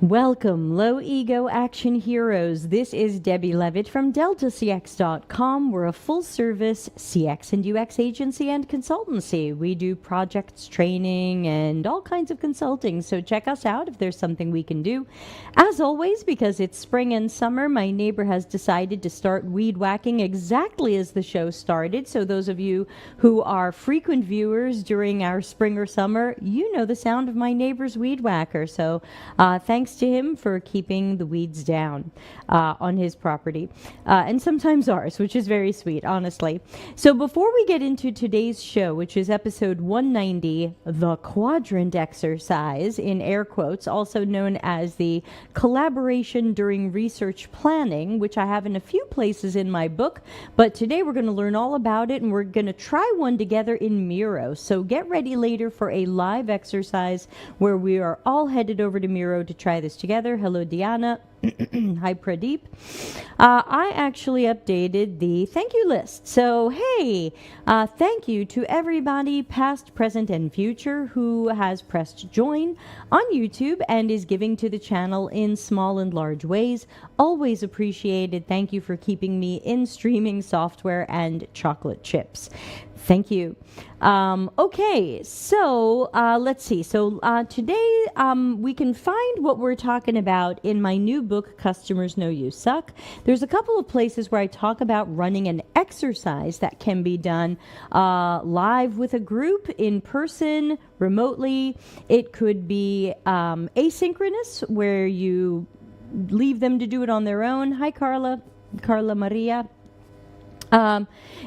Welcome, low ego action heroes. This is Debbie Levitt from DeltaCX.com. We're a full service CX and UX agency and consultancy. We do projects, training, and all kinds of consulting. So check us out if there's something we can do. As always, because it's spring and summer, my neighbor has decided to start weed whacking exactly as the show started. So those of you who are frequent viewers during our spring or summer, you know the sound of my neighbor's weed whacker. So thanks to him for keeping the weeds down on his property, and sometimes ours, which is very sweet, honestly. So before we get into today's show, which is episode 190, the Quadrant exercise, in air quotes, also known as the collaboration during research planning, which I have in a few places in my book, but today we're going to learn all about it, and we're going to try one together in Miro. So get ready later for a live exercise where we are all headed over to Miro to try this together. Hello, Diana. Hi, Pradeep. I actually updated the thank you list. So, hey, thank you to everybody, past, present, and future, who has pressed join on YouTube and is giving to the channel in small and large ways. Always appreciated. Thank you for keeping me in streaming software and chocolate chips. Thank you. Okay, so let's see. So today we can find what we're talking about in my new book, Customers Know You Suck. There's a couple of places where I talk about running an exercise that can be done live with a group, in person, remotely. It could be asynchronous, where you leave them to do it on their own. Hi, Carla Maria.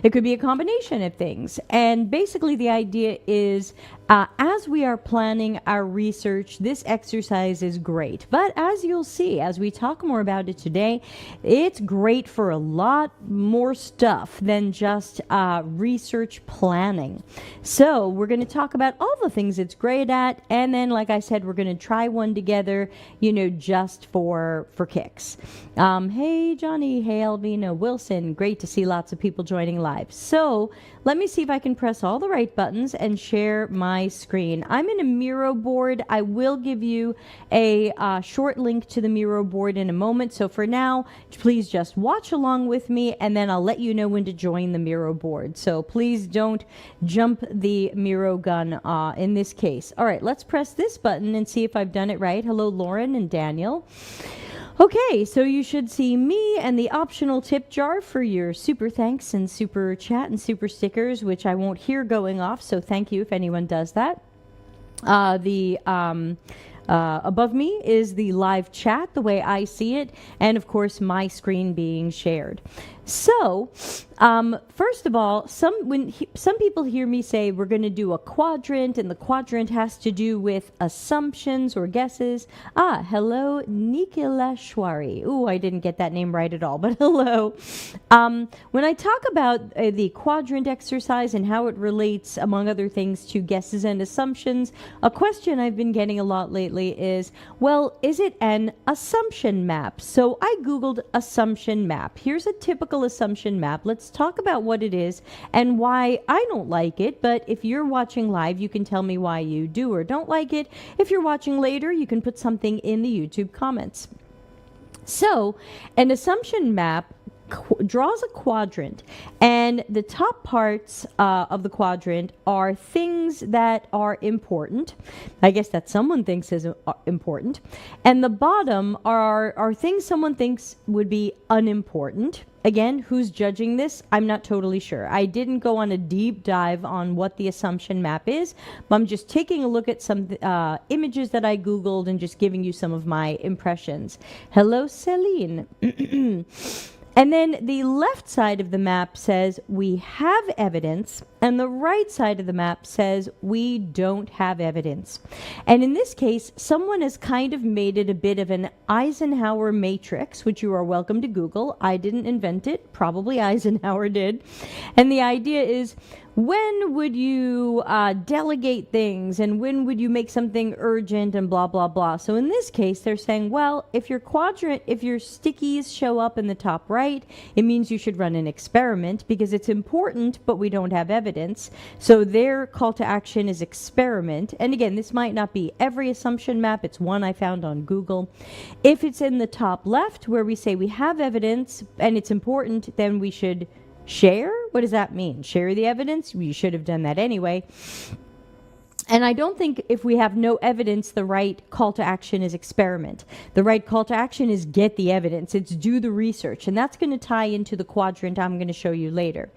It could be a combination of things. And basically the idea is, as we are planning our research, this exercise is great. But as you'll see, as we talk more about it today, it's great for a lot more stuff than just research planning. So we're going to talk about all the things it's great at. And then, like I said, we're going to try one together, just for kicks. Hey, Johnny. Hey, Alvina Wilson. Great to see lots of people joining live. So let me see if I can press all the right buttons and share my screen. I'm in a Miro board. I will give you a short link to the Miro board in a moment. So for now, please just watch along with me, and then I'll let you know when to join the Miro board. So please don't jump the Miro gun in this case. All right, let's press this button and see if I've done it right. Hello, Lauren and Daniel. Okay, so you should see me and the optional tip jar for your super thanks and super chat and super stickers, which I won't hear going off, so thank you if anyone does that. Above me is the live chat, the way I see it, and of course my screen being shared. So, first of all, some people hear me say we're going to do a quadrant, and the quadrant has to do with assumptions or guesses. Hello, Nikileshwari. Ooh, I didn't get that name right at all, but hello. When I talk about the quadrant exercise and how it relates, among other things, to guesses and assumptions, a question I've been getting a lot lately is, well, is it an assumption map? So I Googled assumption map. Here's a typical assumption map. Let's talk about what it is and why I don't like it. But if you're watching live, you can tell me why you do or don't like it. If you're watching later, you can put something in the YouTube comments. So an assumption map draws a quadrant, and the top parts of the quadrant are things that are important. I guess that someone thinks is important. And the bottom are things someone thinks would be unimportant. Again, who's judging this? I'm not totally sure. I didn't go on a deep dive on what the assumption map is, but I'm just taking a look at some images that I Googled and just giving you some of my impressions. Hello, Celine. And then the left side of the map says we have evidence, and the right side of the map says we don't have evidence. And in this case, someone has kind of made it a bit of an Eisenhower matrix, which you are welcome to Google. I didn't invent it. Probably Eisenhower did. And the idea is, when would you delegate things, and when would you make something urgent, and blah, blah, blah. So in this case, they're saying, well, if your stickies show up in the top right, it means you should run an experiment because it's important, but we don't have evidence. So their call to action is experiment. And again, this might not be every assumption map. It's one I found on Google. If it's in the top left where we say we have evidence and it's important, then we should share. What does that mean? Share the evidence? You should have done that anyway. And I don't think if we have no evidence, the right call to action is experiment. The right call to action is get the evidence. It's do the research. And that's going to tie into the quadrant I'm going to show you later.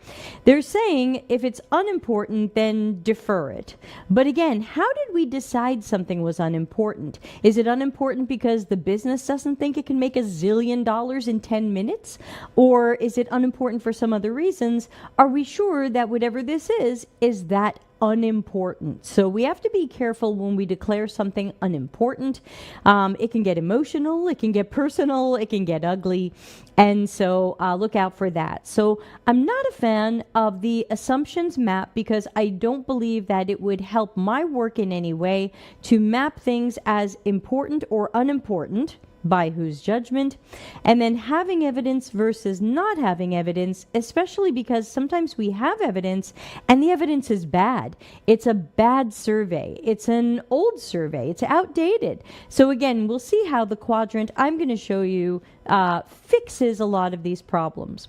They're saying if it's unimportant, then defer it. But again, how did we decide something was unimportant? Is it unimportant because the business doesn't think it can make $1 zillion in 10 minutes? Or is it unimportant for some other reasons? Are we sure that whatever this is that unimportant? So we have to be careful when we declare something unimportant. It can get emotional, it can get personal, it can get ugly, and so look out for that. So I'm not a fan of the assumptions map because I don't believe that it would help my work in any way to map things as important or unimportant. By whose judgment, and then having evidence versus not having evidence, especially because sometimes we have evidence and the evidence is bad. It's a bad survey. It's an old survey. It's outdated. So again, we'll see how the quadrant I'm going to show you fixes a lot of these problems.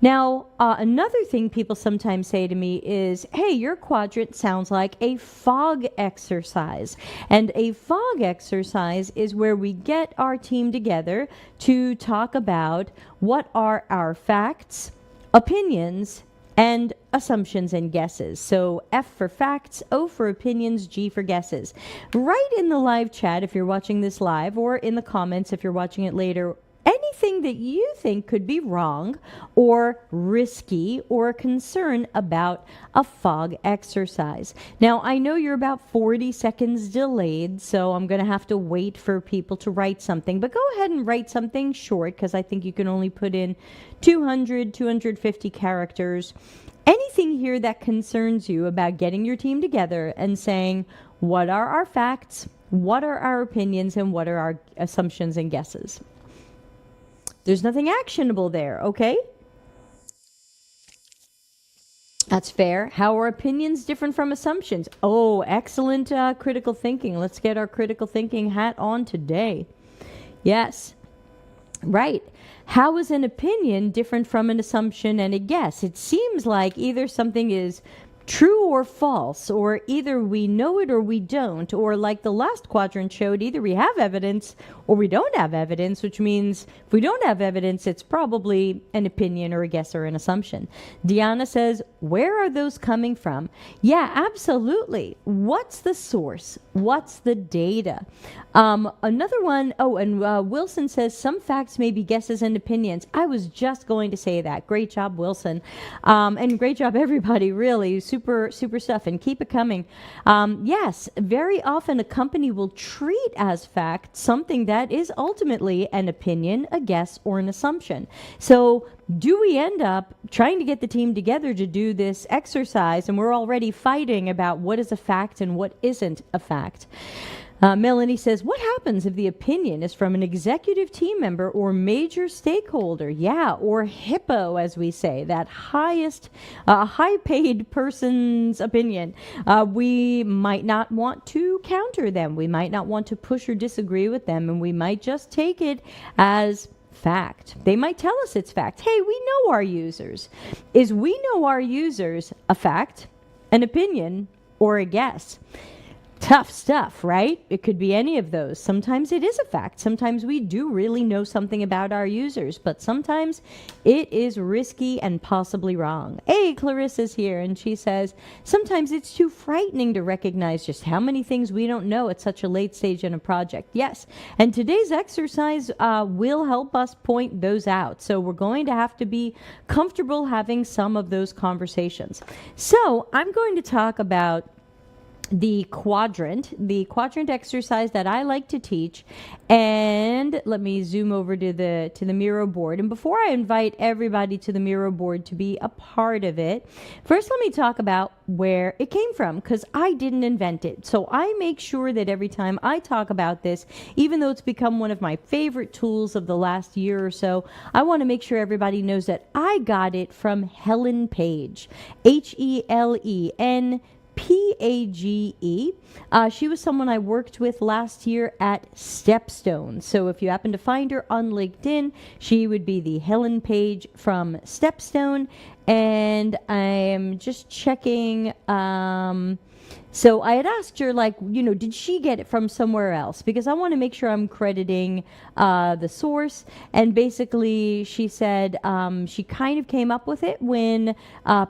Now, another thing people sometimes say to me is, hey, your quadrant sounds like a fog exercise. And a fog exercise is where we get our team together to talk about what are our facts, opinions, and assumptions and guesses. So F for facts, O for opinions, G for guesses. Right in the live chat, if you're watching this live, or in the comments if you're watching it later, anything that you think could be wrong or risky or a concern about a fog exercise. Now, I know you're about 40 seconds delayed, so I'm going to have to wait for people to write something, but go ahead and write something short because I think you can only put in 200, 250 characters. Anything here that concerns you about getting your team together and saying, what are our facts, what are our opinions, and what are our assumptions and guesses? There's nothing actionable there, okay? That's fair. How are opinions different from assumptions? Oh, excellent critical thinking. Let's get our critical thinking hat on today. Yes, right. How is an opinion different from an assumption and a guess? It seems like either something is true or false, or either we know it or we don't, or like the last quadrant showed, either we have evidence or we don't have evidence, which means if we don't have evidence, it's probably an opinion or a guess or an assumption. Deanna says, where are those coming from? Yeah, absolutely. What's the source? What's the data? Another one, Wilson says, some facts may be guesses and opinions. I was just going to say that. Great job, Wilson. And great job, everybody, really. Super stuff, and keep it coming. Yes, very often a company will treat as fact something that is ultimately an opinion, a guess, or an assumption. So do we end up trying to get the team together to do this exercise, and we're already fighting about what is a fact and what isn't a fact? Melanie says, what happens if the opinion is from an executive team member or major stakeholder? Yeah, or HIPPO, as we say, that highest, high-paid person's opinion. We might not want to counter them. We might not want to push or disagree with them, and we might just take it as fact. They might tell us it's fact. Hey, we know our users. Is we know our users a fact, an opinion, or a guess? Tough stuff, right? It could be any of those. Sometimes it is a fact. Sometimes we do really know something about our users, but sometimes it is risky and possibly wrong. Hey, Clarissa's here, and she says, sometimes it's too frightening to recognize just how many things we don't know at such a late stage in a project. Yes, and today's exercise will help us point those out. So we're going to have to be comfortable having some of those conversations. So I'm going to talk about the quadrant exercise that I like to teach. And let me zoom over to the Miro board. And before I invite everybody to the Miro board to be a part of it, first let me talk about where it came from, because I didn't invent it. So I make sure that every time I talk about this, even though it's become one of my favorite tools of the last year or so, I want to make sure everybody knows that I got it from Helen Page, HELEN Page. She was someone I worked with last year at Stepstone. So if you happen to find her on LinkedIn, she would be the Helen Page from Stepstone. And I'm just checking. So I had asked her, like, did she get it from somewhere else? Because I want to make sure I'm crediting the source. And basically, she said she kind of came up with it when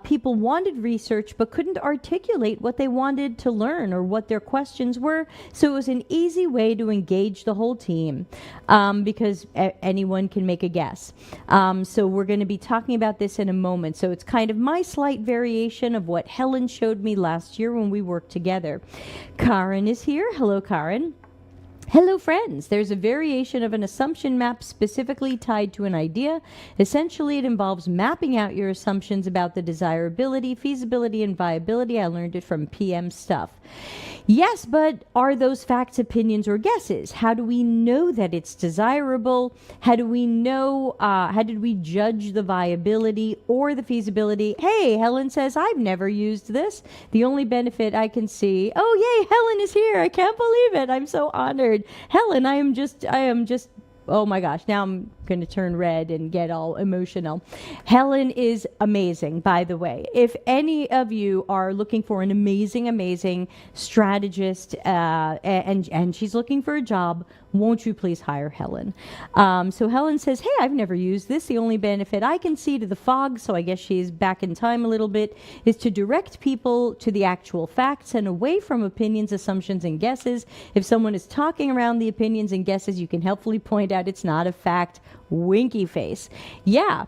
people wanted research but couldn't articulate what they wanted to learn or what their questions were. So it was an easy way to engage the whole team, because anyone can make a guess. So we're going to be talking about this in a moment. So it's kind of my slight variation of what Helen showed me last year when we worked together. Karen is here. Hello, Karen. Hello, friends. There's a variation of an assumption map specifically tied to an idea. Essentially, it involves mapping out your assumptions about the desirability, feasibility, and viability. I learned it from PM Stuff. Yes, but are those facts, opinions, or guesses? How do we know that it's desirable? How do we know, how did we judge the viability or the feasibility? Hey, Helen says, I've never used this. The only benefit I can see, oh, yay, Helen is here. I can't believe it. I'm so honored. Helen, I am just, oh my gosh, now I'm going to turn red and get all emotional. Helen is amazing, by the way. If any of you are looking for an amazing strategist, and she's looking for a job, won't you please hire Helen? So Helen says, hey, I've never used this. The only benefit I can see to the fog, so I guess she's back in time a little bit, is to direct people to the actual facts and away from opinions, assumptions, and guesses. If someone is talking around the opinions and guesses, you can helpfully point out it's not a fact. Winky face. Yeah.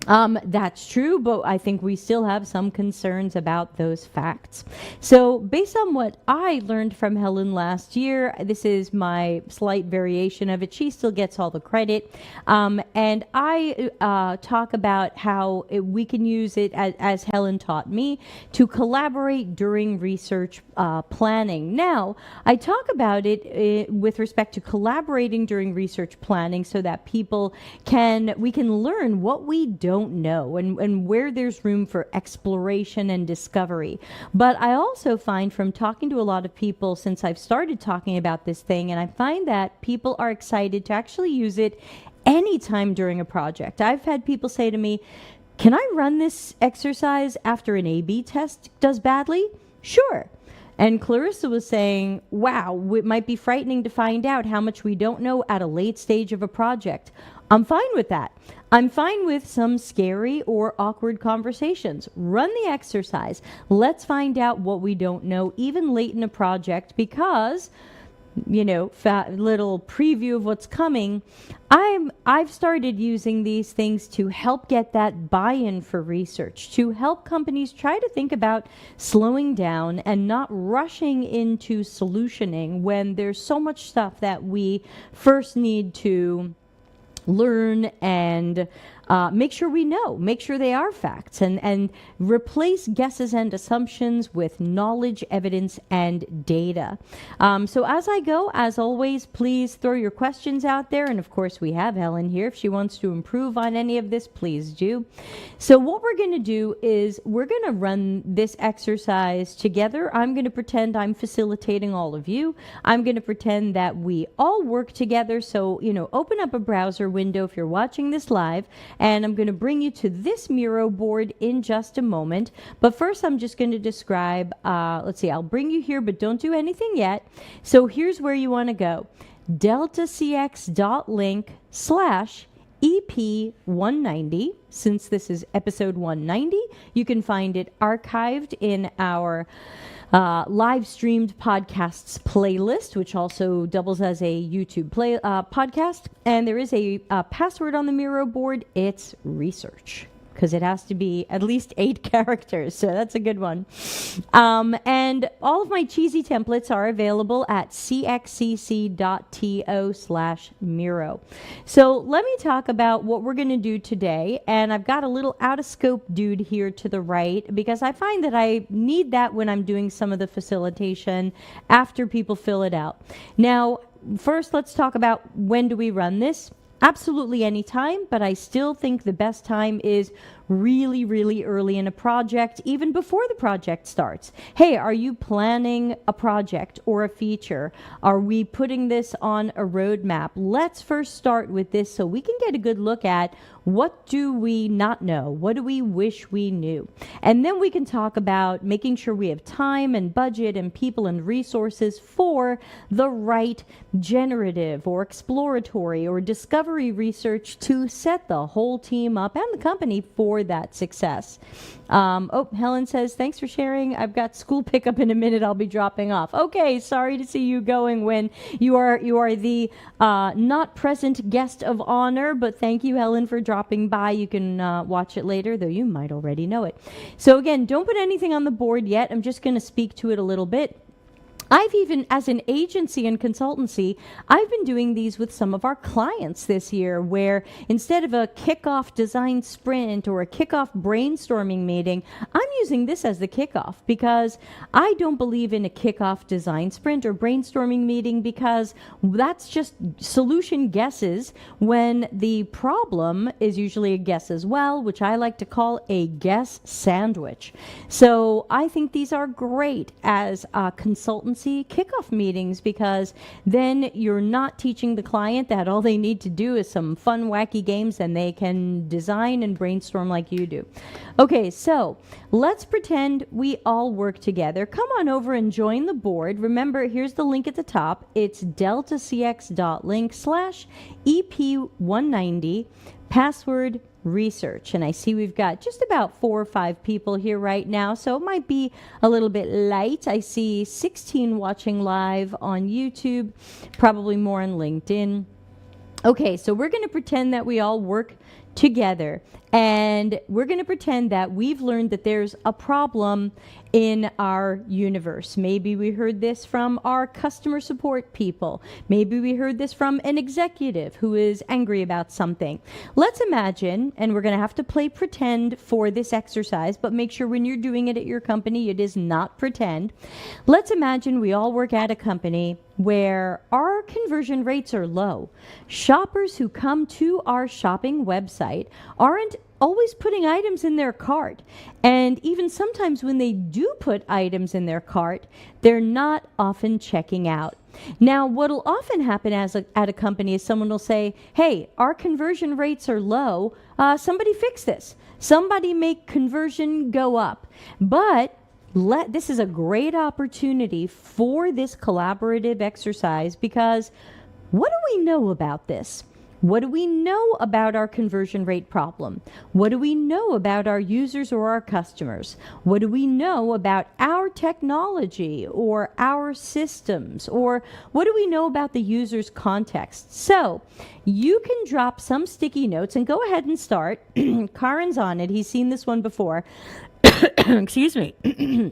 That's true, but I think we still have some concerns about those facts. So based on what I learned from Helen last year, this is my slight variation of it. She still gets all the credit. And I talk about how we can use it, as Helen taught me, to collaborate during research planning. Now, I talk about it with respect to collaborating during research planning so that we can learn what we don't know and where there's room for exploration and discovery. But I also find from talking to a lot of people since I've started talking about this thing, and I find that people are excited to actually use it anytime during a project. I've had people say to me, can I run this exercise after an A/B test does badly? Sure. And Clarissa was saying, wow, it might be frightening to find out how much we don't know at a late stage of a project. I'm fine with that. I'm fine with some scary or awkward conversations. Run the exercise. Let's find out what we don't know, even late in a project, because, little preview of what's coming. I've started using these things to help get that buy-in for research, to help companies try to think about slowing down and not rushing into solutioning when there's so much stuff that we first need to learn and make sure we know, make sure they are facts, and replace guesses and assumptions with knowledge, evidence, and data. So as I go, as always, please throw your questions out there. And of course, we have Helen here. If she wants to improve on any of this, please do. So what we're going to do is we're going to run this exercise together. I'm going to pretend I'm facilitating all of you. I'm going to pretend that we all work together. So, open up a browser window if you're watching this live, and I'm going to bring you to this Miro board in just a moment. But first, I'm just going to describe, let's see, I'll bring you here, but don't do anything yet. So here's where you want to go. deltacx.link/EP190. Since this is episode 190, you can find it archived in our live streamed podcasts playlist, which also doubles as a YouTube podcast. And there is a password on the Miro board. It's research. because it has to be at least 8 characters. So that's a good one. And all of my cheesy templates are available at cxcc.to/Miro. So let me talk about what we're going to do today. And I've got a little out of scope dude here to the right because I find that I need that when I'm doing some of the facilitation after people fill it out. Now, first, let's talk about when do we run this. Absolutely any time, but I still think the best time is really, really early in a project, even before the project starts. Hey, are you planning a project or a feature? Are we putting this on a roadmap? Let's first start with this so we can get a good look at what do we not know? What do we wish we knew? And then we can talk about making sure we have time and budget and people and resources for the right generative or exploratory or discovery research to set the whole team up and the company for that success. Helen says, thanks for sharing. I've got school pickup in a minute. I'll be dropping off. Okay, sorry to see you going when you are the not present guest of honor, but thank you, Helen, for dropping by. You can watch it later, though you might already know it. So again, don't put anything on the board yet. I'm just going to speak to it a little bit. I've even, as an agency and consultancy, I've been doing these with some of our clients this year where instead of a kickoff design sprint or a kickoff brainstorming meeting, I'm using this as the kickoff because I don't believe in a kickoff design sprint or brainstorming meeting because that's just solution guesses when the problem is usually a guess as well, which I like to call a guess sandwich. So I think these are great as consultants kickoff meetings because then you're not teaching the client that all they need to do is some fun, wacky games and they can design and brainstorm like you do. Okay, so let's pretend we all work together. Come on over and join the board. Remember, here's the link at the top. It's deltacx.link/EP190 password research. And I see we've got just about 4 or 5 people here right now, so it might be a little bit light. I see 16 watching live on YouTube, probably more on LinkedIn. Okay, so we're going to pretend that we all work together and we're going to pretend that we've learned that there's a problem in our universe. Maybe we heard this from our customer support people. Maybe we heard this from an executive who is angry about something. Let's imagine, and we're going to have to play pretend for this exercise, but make sure when you're doing it at your company, it is not pretend. Let's imagine we all work at a company where our conversion rates are low. Shoppers who come to our shopping website aren't always putting items in their cart. And even sometimes when they do put items in their cart, they're not often checking out. Now, what will often happen at a company is someone will say, hey, our conversion rates are low. Somebody fix this. Somebody make conversion go up. But this is a great opportunity for this collaborative exercise because what do we know about this? What do we know about our conversion rate problem? What do we know about our users or our customers? What do we know about our technology or our systems? Or what do we know about the user's context? So you can drop some sticky notes and go ahead and start. Karen's on it. He's seen this one before. Excuse me.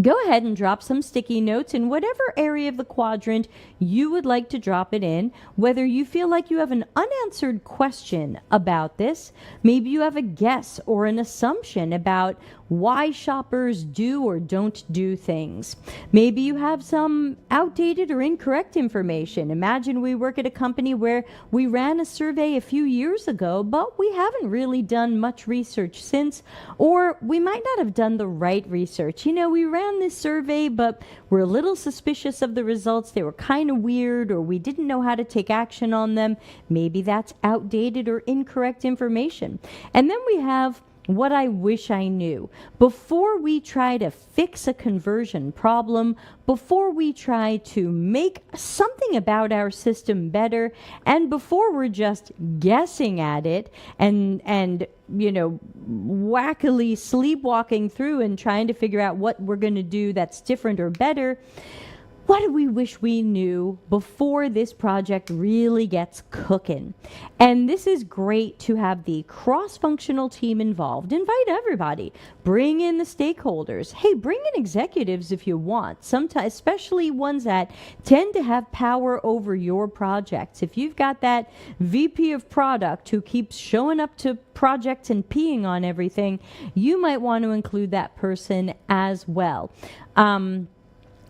Go ahead and drop some sticky notes in whatever area of the quadrant you would like to drop it in, whether you feel like you have an unanswered question about this, maybe you have a guess or an assumption about why shoppers do or don't do things. Maybe you have some outdated or incorrect information. Imagine we work at a company where we ran a survey a few years ago, but we haven't really done much research since, or we might not have done the right research. You know, we ran this survey, but we're a little suspicious of the results. They were kind of weird, or we didn't know how to take action on them. Maybe that's outdated or incorrect information. And then we have what I wish I knew. Before we try to fix a conversion problem, before we try to make something about our system better, and before we're just guessing at it and you know, wackily sleepwalking through and trying to figure out what we're going to do that's different or better, what do we wish we knew before this project really gets cooking? And this is great to have the cross-functional team involved. Invite everybody. Bring in the stakeholders. Hey, bring in executives if you want. Sometimes, especially ones that tend to have power over your projects. If you've got that VP of product who keeps showing up to projects and peeing on everything, you might want to include that person as well.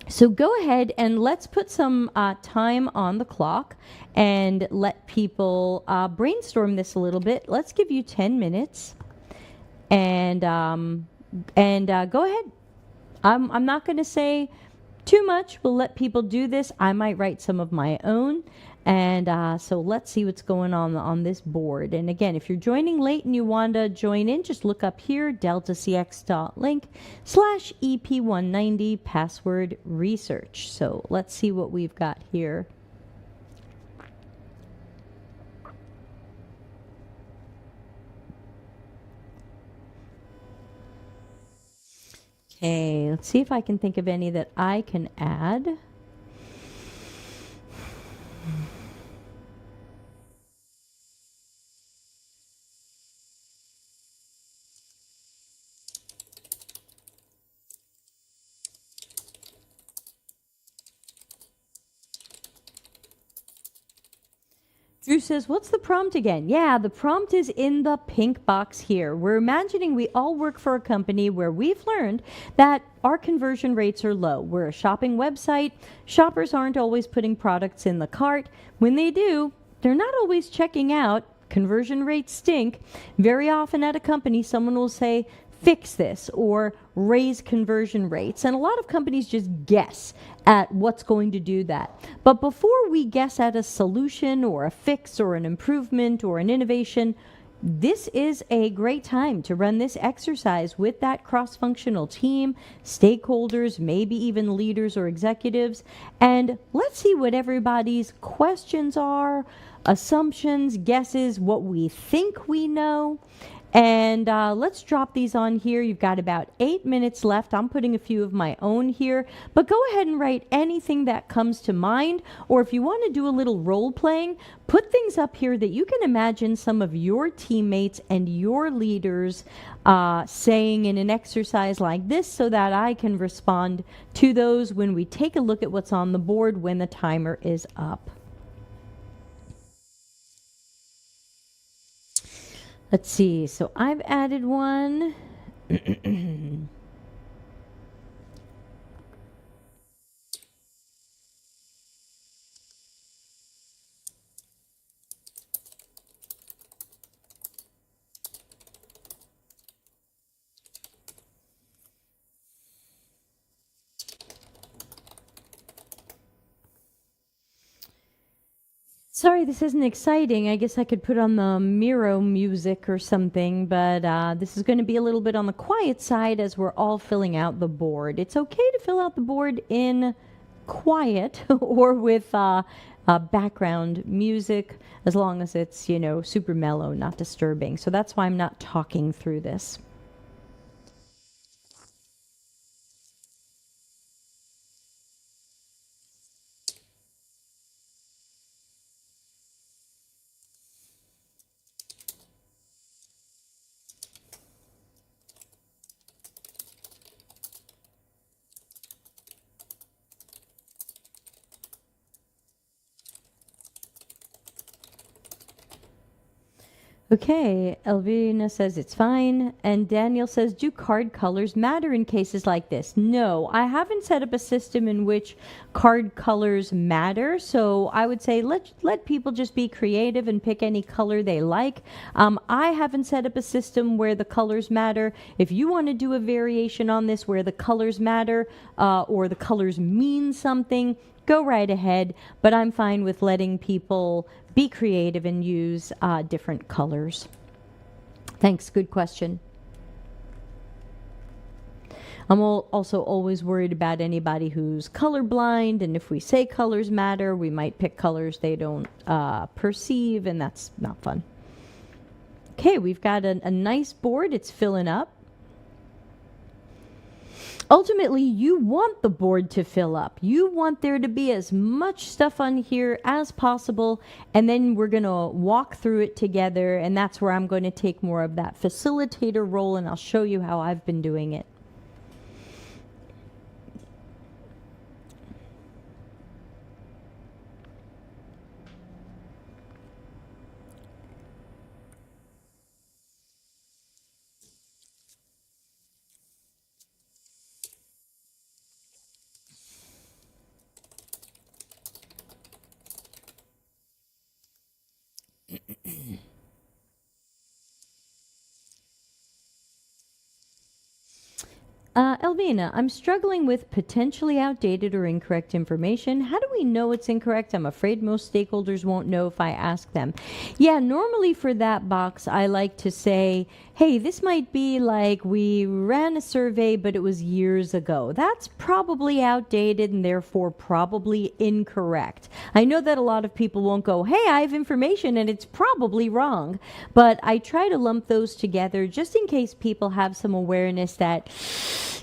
So go ahead and let's put some time on the clock and let people brainstorm this a little bit. Let's give you 10 minutes and go ahead. I'm not going to say too much. We'll let people do this. I might write some of my own. And so let's see what's going on this board. And again, if you're joining late and you want to join in, just look up here, deltacx.link/EP190 password research. So let's see what we've got here. Okay, let's see if I can think of any that I can add. Drew says, what's the prompt again? Yeah, the prompt is in the pink box here. We're imagining we all work for a company where we've learned that our conversion rates are low. We're a shopping website. Shoppers aren't always putting products in the cart. When they do, they're not always checking out. Conversion rates stink. Very often at a company, someone will say, fix this or raise conversion rates. And a lot of companies just guess at what's going to do that. But before we guess at a solution or a fix or an improvement or an innovation, this is a great time to run this exercise with that cross-functional team, stakeholders, maybe even leaders or executives. And let's see what everybody's questions are, assumptions, guesses, what we think we know. And let's drop these on here. You've got about 8 minutes left. I'm putting a few of my own here, but go ahead and write anything that comes to mind. Or if you want to do a little role playing, put things up here that you can imagine some of your teammates and your leaders saying in an exercise like this so that I can respond to those when we take a look at what's on the board when the timer is up. Let's see, so I've added one. Sorry, this isn't exciting. I guess I could put on the Miro music or something, but this is going to be a little bit on the quiet side as we're all filling out the board. It's okay to fill out the board in quiet or with background music as long as it's, you know, super mellow, not disturbing. So that's why I'm not talking through this. Okay, Elvina says it's fine. And Daniel says, do card colors matter in cases like this? No, I haven't set up a system in which card colors matter. So I would say let people just be creative and pick any color they like. I haven't set up a system where the colors matter. If you want to do a variation on this where the colors matter or the colors mean something, go right ahead, but I'm fine with letting people be creative and use different colors. Thanks, good question. I'm also always worried about anybody who's colorblind, and if we say colors matter, we might pick colors they don't perceive, and that's not fun. Okay, we've got a nice board. It's filling up. Ultimately, you want the board to fill up. You want there to be as much stuff on here as possible, and then we're going to walk through it together, and that's where I'm going to take more of that facilitator role, and I'll show you how I've been doing it. Elvina, I'm struggling with potentially outdated or incorrect information. How do we know it's incorrect? I'm afraid most stakeholders won't know if I ask them. Yeah, normally for that box, I like to say, hey, this might be like we ran a survey, but it was years ago. That's probably outdated and therefore probably incorrect. I know that a lot of people won't go, hey, I have information and it's probably wrong. But I try to lump those together just in case people have some awareness that,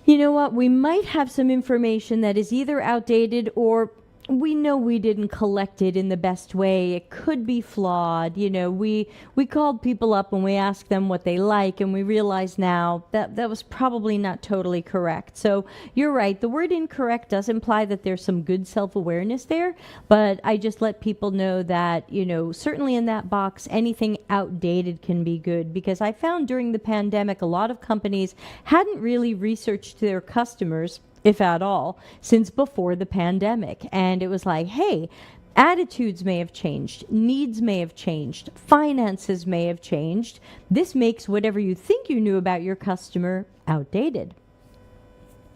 you know what, we might have some information that is either outdated or we know we didn't collect it in the best way. It could be flawed. You know, we called people up and we asked them what they like, and we realize now that that was probably not totally correct. So you're right. The word incorrect does imply that there's some good self-awareness there, but I just let people know that, you know, certainly in that box, anything outdated can be good, because I found during the pandemic, a lot of companies hadn't really researched their customers, if at all, since before the pandemic. And it was like, hey, attitudes may have changed, needs may have changed, finances may have changed. This makes whatever you think you knew about your customer outdated.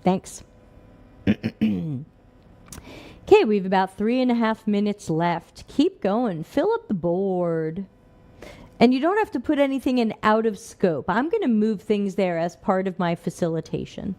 Thanks. Okay, we have about 3.5 minutes left. Keep going. Fill up the board. And you don't have to put anything in out of scope. I'm going to move things there as part of my facilitation.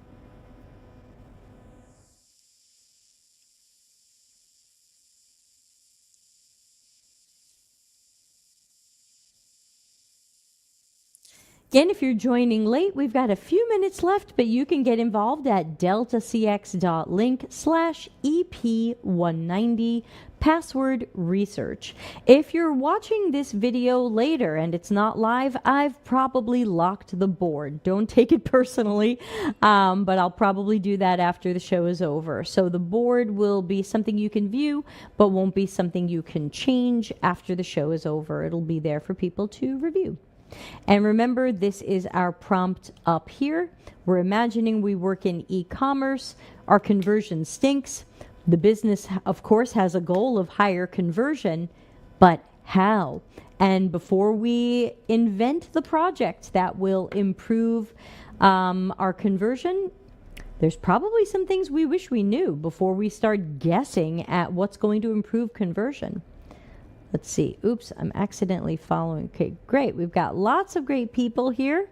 Again, if you're joining late, we've got a few minutes left, but you can get involved at deltacx.link/EP190 password research. If you're watching this video later and it's not live, I've probably locked the board. Don't take it personally, but I'll probably do that after the show is over. So the board will be something you can view, but won't be something you can change after the show is over. It'll be there for people to review. And remember, this is our prompt up here. We're imagining we work in e-commerce. Our conversion stinks. The business, of course, has a goal of higher conversion, but how? And before we invent the project that will improve our conversion, there's probably some things we wish we knew before we start guessing at what's going to improve conversion. Let's see. Oops, I'm accidentally following. Okay, great. We've got lots of great people here.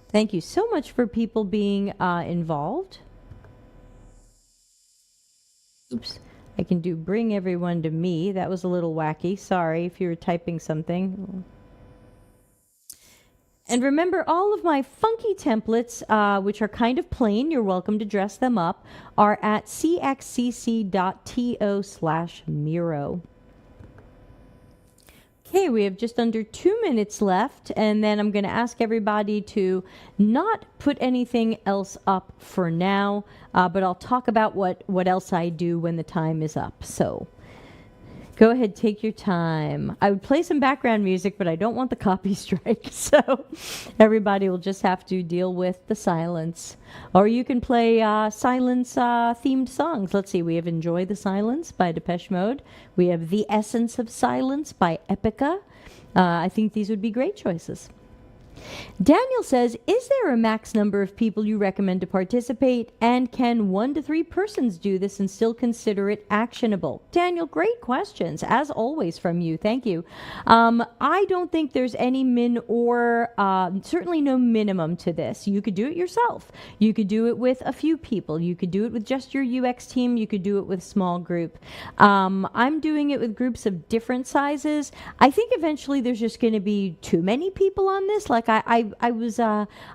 Thank you so much for people being involved. Oops, I can do bring everyone to me. That was a little wacky. Sorry if you were typing something. And remember, all of my funky templates, which are kind of plain, you're welcome to dress them up, are at cxcc.to/Miro. Okay, we have just under 2 minutes left, and then I'm going to ask everybody to not put anything else up for now, but I'll talk about what else I do when the time is up. So go ahead, take your time. I would play some background music, but I don't want the copy strike, so everybody will just have to deal with the silence. Or you can play silence-themed songs. Let's see, we have Enjoy the Silence by Depeche Mode. We have The Essence of Silence by Epica. I think these would be great choices. Daniel says, is there a max number of people you recommend to participate, and can 1 to 3 persons do this and still consider it actionable? Daniel, great questions, as always from you. Thank you. I don't think there's any min or certainly no minimum to this. You could do it yourself. You could do it with a few people. You could do it with just your UX team. You could do it with a small group. I'm doing it with groups of different sizes. I think eventually there's just going to be too many people on this. Like, Like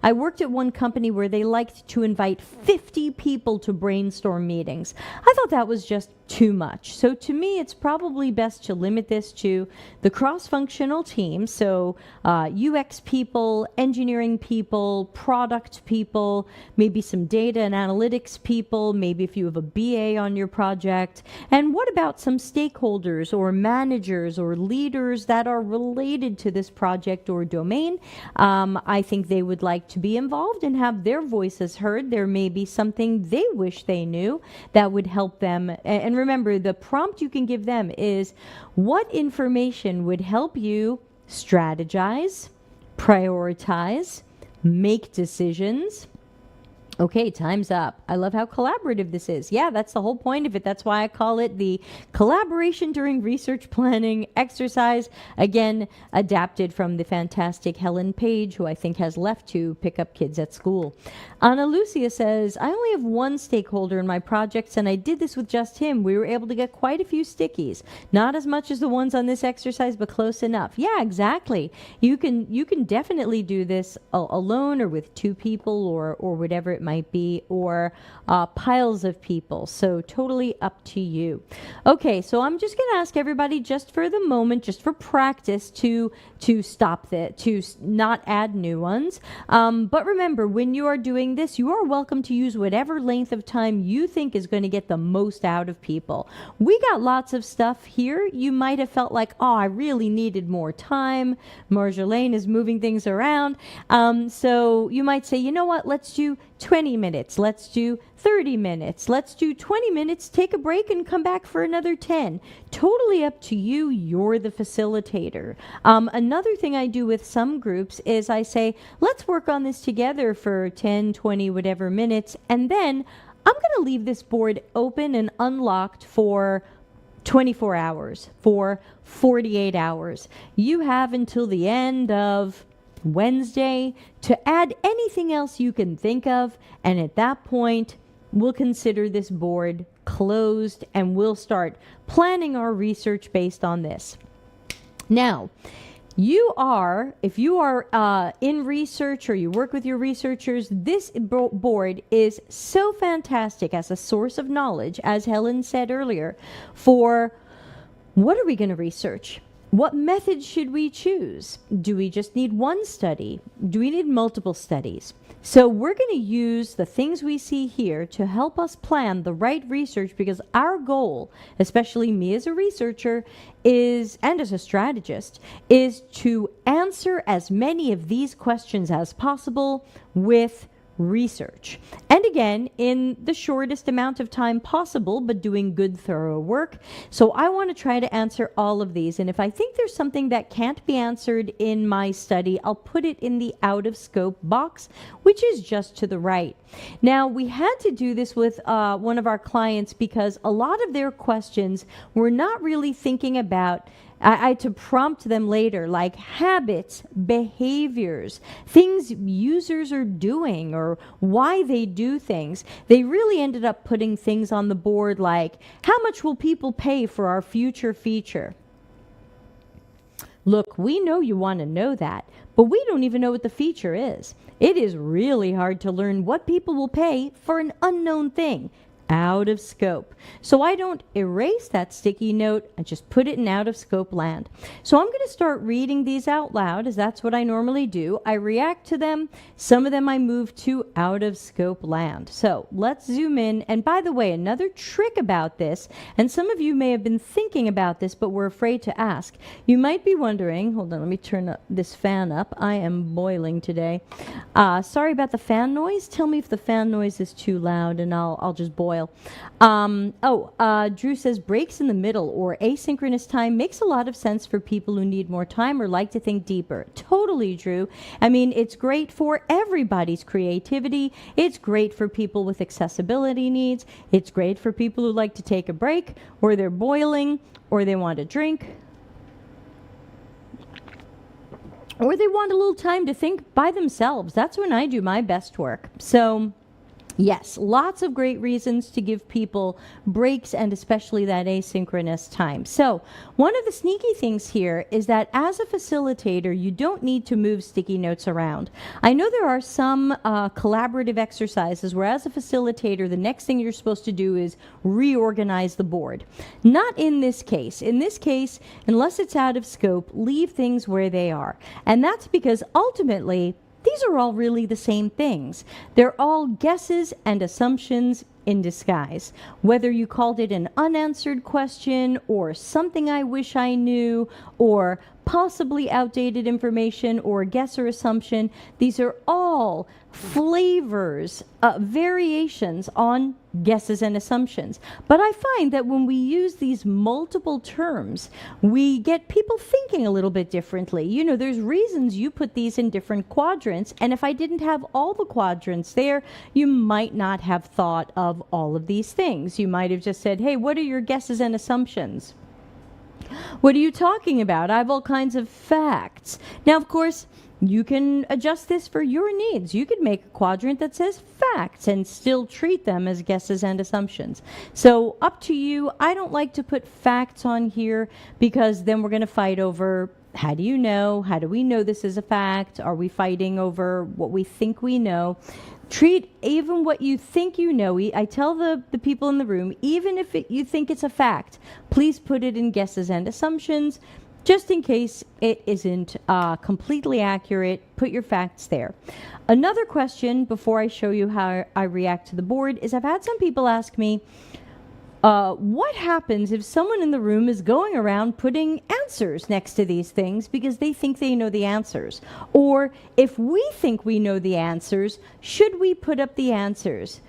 I worked at one company where they liked to invite 50 people to brainstorm meetings. I thought that was just too much. So to me, it's probably best to limit this to the cross-functional team. So UX people, engineering people, product people, maybe some data and analytics people, maybe if you have a BA on your project. And what about some stakeholders or managers or leaders that are related to this project or domain? I think they would like to be involved and have their voices heard. There may be something they wish they knew that would help them. And remember, the prompt you can give them is, what information would help you strategize, prioritize, make decisions? Okay, time's up. I love how collaborative this is. Yeah, that's the whole point of it. That's why I call it the collaboration during research planning exercise. Again, adapted from the fantastic Helen Page, who I think has left to pick up kids at school. Ana Lucia says, I only have one stakeholder in my projects, and I did this with just him. We were able to get quite a few stickies. Not as much as the ones on this exercise, but close enough. Yeah, exactly. You can definitely do this alone or with two people or whatever it might be, or piles of people. So totally up to you. Okay, so I'm just going to ask everybody, just for the moment, just for practice, to stop that, to not add new ones. But remember, when you are doing this, you are welcome to use whatever length of time you think is going to get the most out of people. We got lots of stuff here. You might have felt like, oh, I really needed more time. Marjolaine is moving things around. So you might say, you know what, let's do 20 minutes. Let's do 30 minutes. Let's do 20 minutes, take a break, and come back for another 10. Totally up to you. You're the facilitator. Another thing I do with some groups is I say, let's work on this together for 10, 20, whatever minutes, and then I'm going to leave this board open and unlocked for 24 hours, for 48 hours. You have until the end of Wednesday to add anything else you can think of, and at that point we'll consider this board closed and we'll start planning our research based on this. Now, if you are in research or you work with your researchers, this board is so fantastic as a source of knowledge, as Helen said earlier, for what are we going to research? What method should we choose? Do we just need one study? Do we need multiple studies? So we're going to use the things we see here to help us plan the right research, because our goal, especially me as a researcher, and as a strategist, is to answer as many of these questions as possible with research. And again, in the shortest amount of time possible, but doing good, thorough work. So I want to try to answer all of these. And if I think there's something that can't be answered in my study, I'll put it in the out of scope box, which is just to the right. Now, we had to do this with one of our clients because a lot of their questions were not really thinking about, I had to prompt them later, like habits, behaviors, things users are doing or why they do things. They really ended up putting things on the board like, how much will people pay for our future feature? Look, we know you want to know that, but we don't even know what the feature is. It is really hard to learn what people will pay for an unknown thing. Out of scope. So I don't erase that sticky note, I just put it in out of scope land. So I'm going to start reading these out loud, as that's what I normally do. I react to them. Some of them I move to out of scope land. So let's zoom in. And by the way, another trick about this, and some of you may have been thinking about this but were afraid to ask. You might be wondering, hold on, let me turn this fan up. I am boiling today. Sorry about the fan noise. Tell me if the fan noise is too loud and I'll just boil. Drew says breaks in the middle or asynchronous time makes a lot of sense for people who need more time or like to think deeper. Totally, Drew. I mean, it's great for everybody's creativity. It's great for people with accessibility needs. It's great for people who like to take a break, or they're boiling, or they want a drink, or they want a little time to think by themselves. That's when I do my best work. So Yes, lots of great reasons to give people breaks and especially that asynchronous time. So, one of the sneaky things here is that as a facilitator, you don't need to move sticky notes around. I know there are some collaborative exercises where, as a facilitator, the next thing you're supposed to do is reorganize the board. Not in this case. In this case, unless it's out of scope, leave things where they are. And that's because ultimately, these are all really the same things. They're all guesses and assumptions in disguise. Whether you called it an unanswered question or something I wish I knew or possibly outdated information or a guess or assumption, these are all flavors, variations on guesses and assumptions. But I find that when we use these multiple terms, we get people thinking a little bit differently. You know, there's reasons you put these in different quadrants, and if I didn't have all the quadrants there, you might not have thought of all of these things. You might have just said, hey, what are your guesses and assumptions? What are you talking about? I have all kinds of facts. Now, of course, you can adjust this for your needs. You could make a quadrant that says facts and still treat them as guesses and assumptions. So up to you. I don't like to put facts on here because then we're going to fight over how do you know? How do we know this is a fact? Are we fighting over what we think we know? Treat even what you think you know. I tell the people in the room, even if you think it's a fact, please put it in guesses and assumptions. Just in case it isn't completely accurate, put your facts there. Another question before I show you how I react to the board is I've had some people ask me, what happens if someone in the room is going around putting answers next to these things because they think they know the answers? Or if we think we know the answers, should we put up the answers?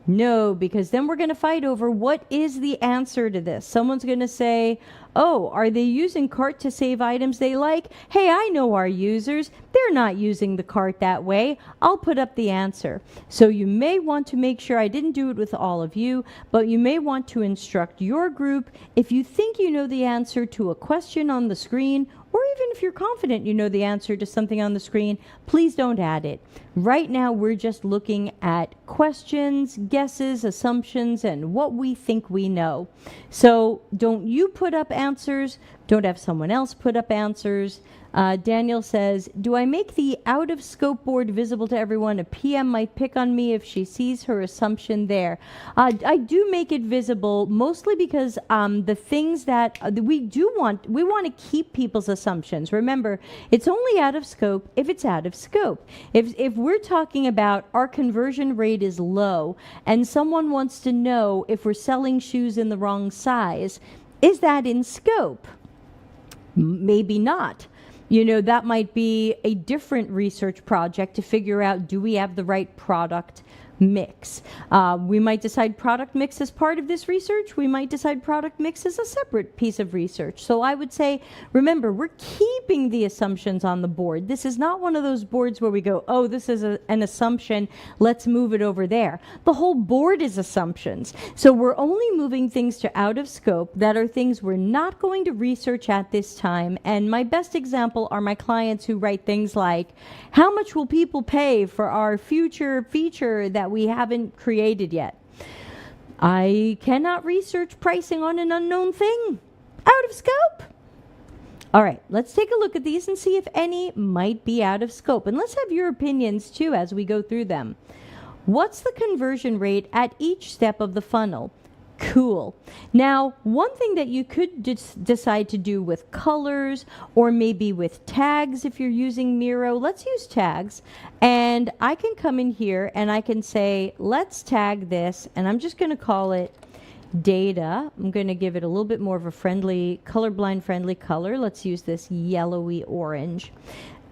No, because then we're going to fight over what is the answer to this. Someone's going to say, oh, are they using cart to save items they like? Hey, I know our users. They're not using the cart that way. I'll put up the answer. So you may want to make sure, I didn't do it with all of you, but you may want to instruct your group if you think you know the answer to a question on the screen, or even if you're confident you know the answer to something on the screen, please don't add it. Right now, we're just looking at questions, guesses, assumptions, and what we think we know. So don't you put up answers. Don't have someone else put up answers. Daniel says, do I make the out-of-scope board visible to everyone? A PM might pick on me if she sees her assumption there. I do make it visible, mostly because the things that we want to keep people's assumptions. Remember, it's only out of scope if it's out of scope. If we're talking about our conversion rate is low and someone wants to know if we're selling shoes in the wrong size, is that in scope? Maybe not. You know, that might be a different research project to figure out, do we have the right product mix? We might decide product mix as part of this research. We might decide product mix as a separate piece of research. So I would say, remember, we're keeping the assumptions on the board. This is not one of those boards where we go, oh, this is an assumption, let's move it over there. The whole board is assumptions. So we're only moving things to out of scope that are things we're not going to research at this time. And my best example are my clients who write things like, how much will people pay for our future feature that we haven't created yet? I cannot research pricing on an unknown thing. Out of scope. All right, let's take a look at these and see if any might be out of scope. And let's have your opinions too as we go through them. What's the conversion rate at each step of the funnel? Cool. Now, one thing that you could decide to do with colors or maybe with tags if you're using Miro, let's use tags. And I can come in here and I can say, let's tag this, and I'm just going to call it data. I'm going to give it a little bit more of a friendly, colorblind friendly color. Let's use this yellowy orange.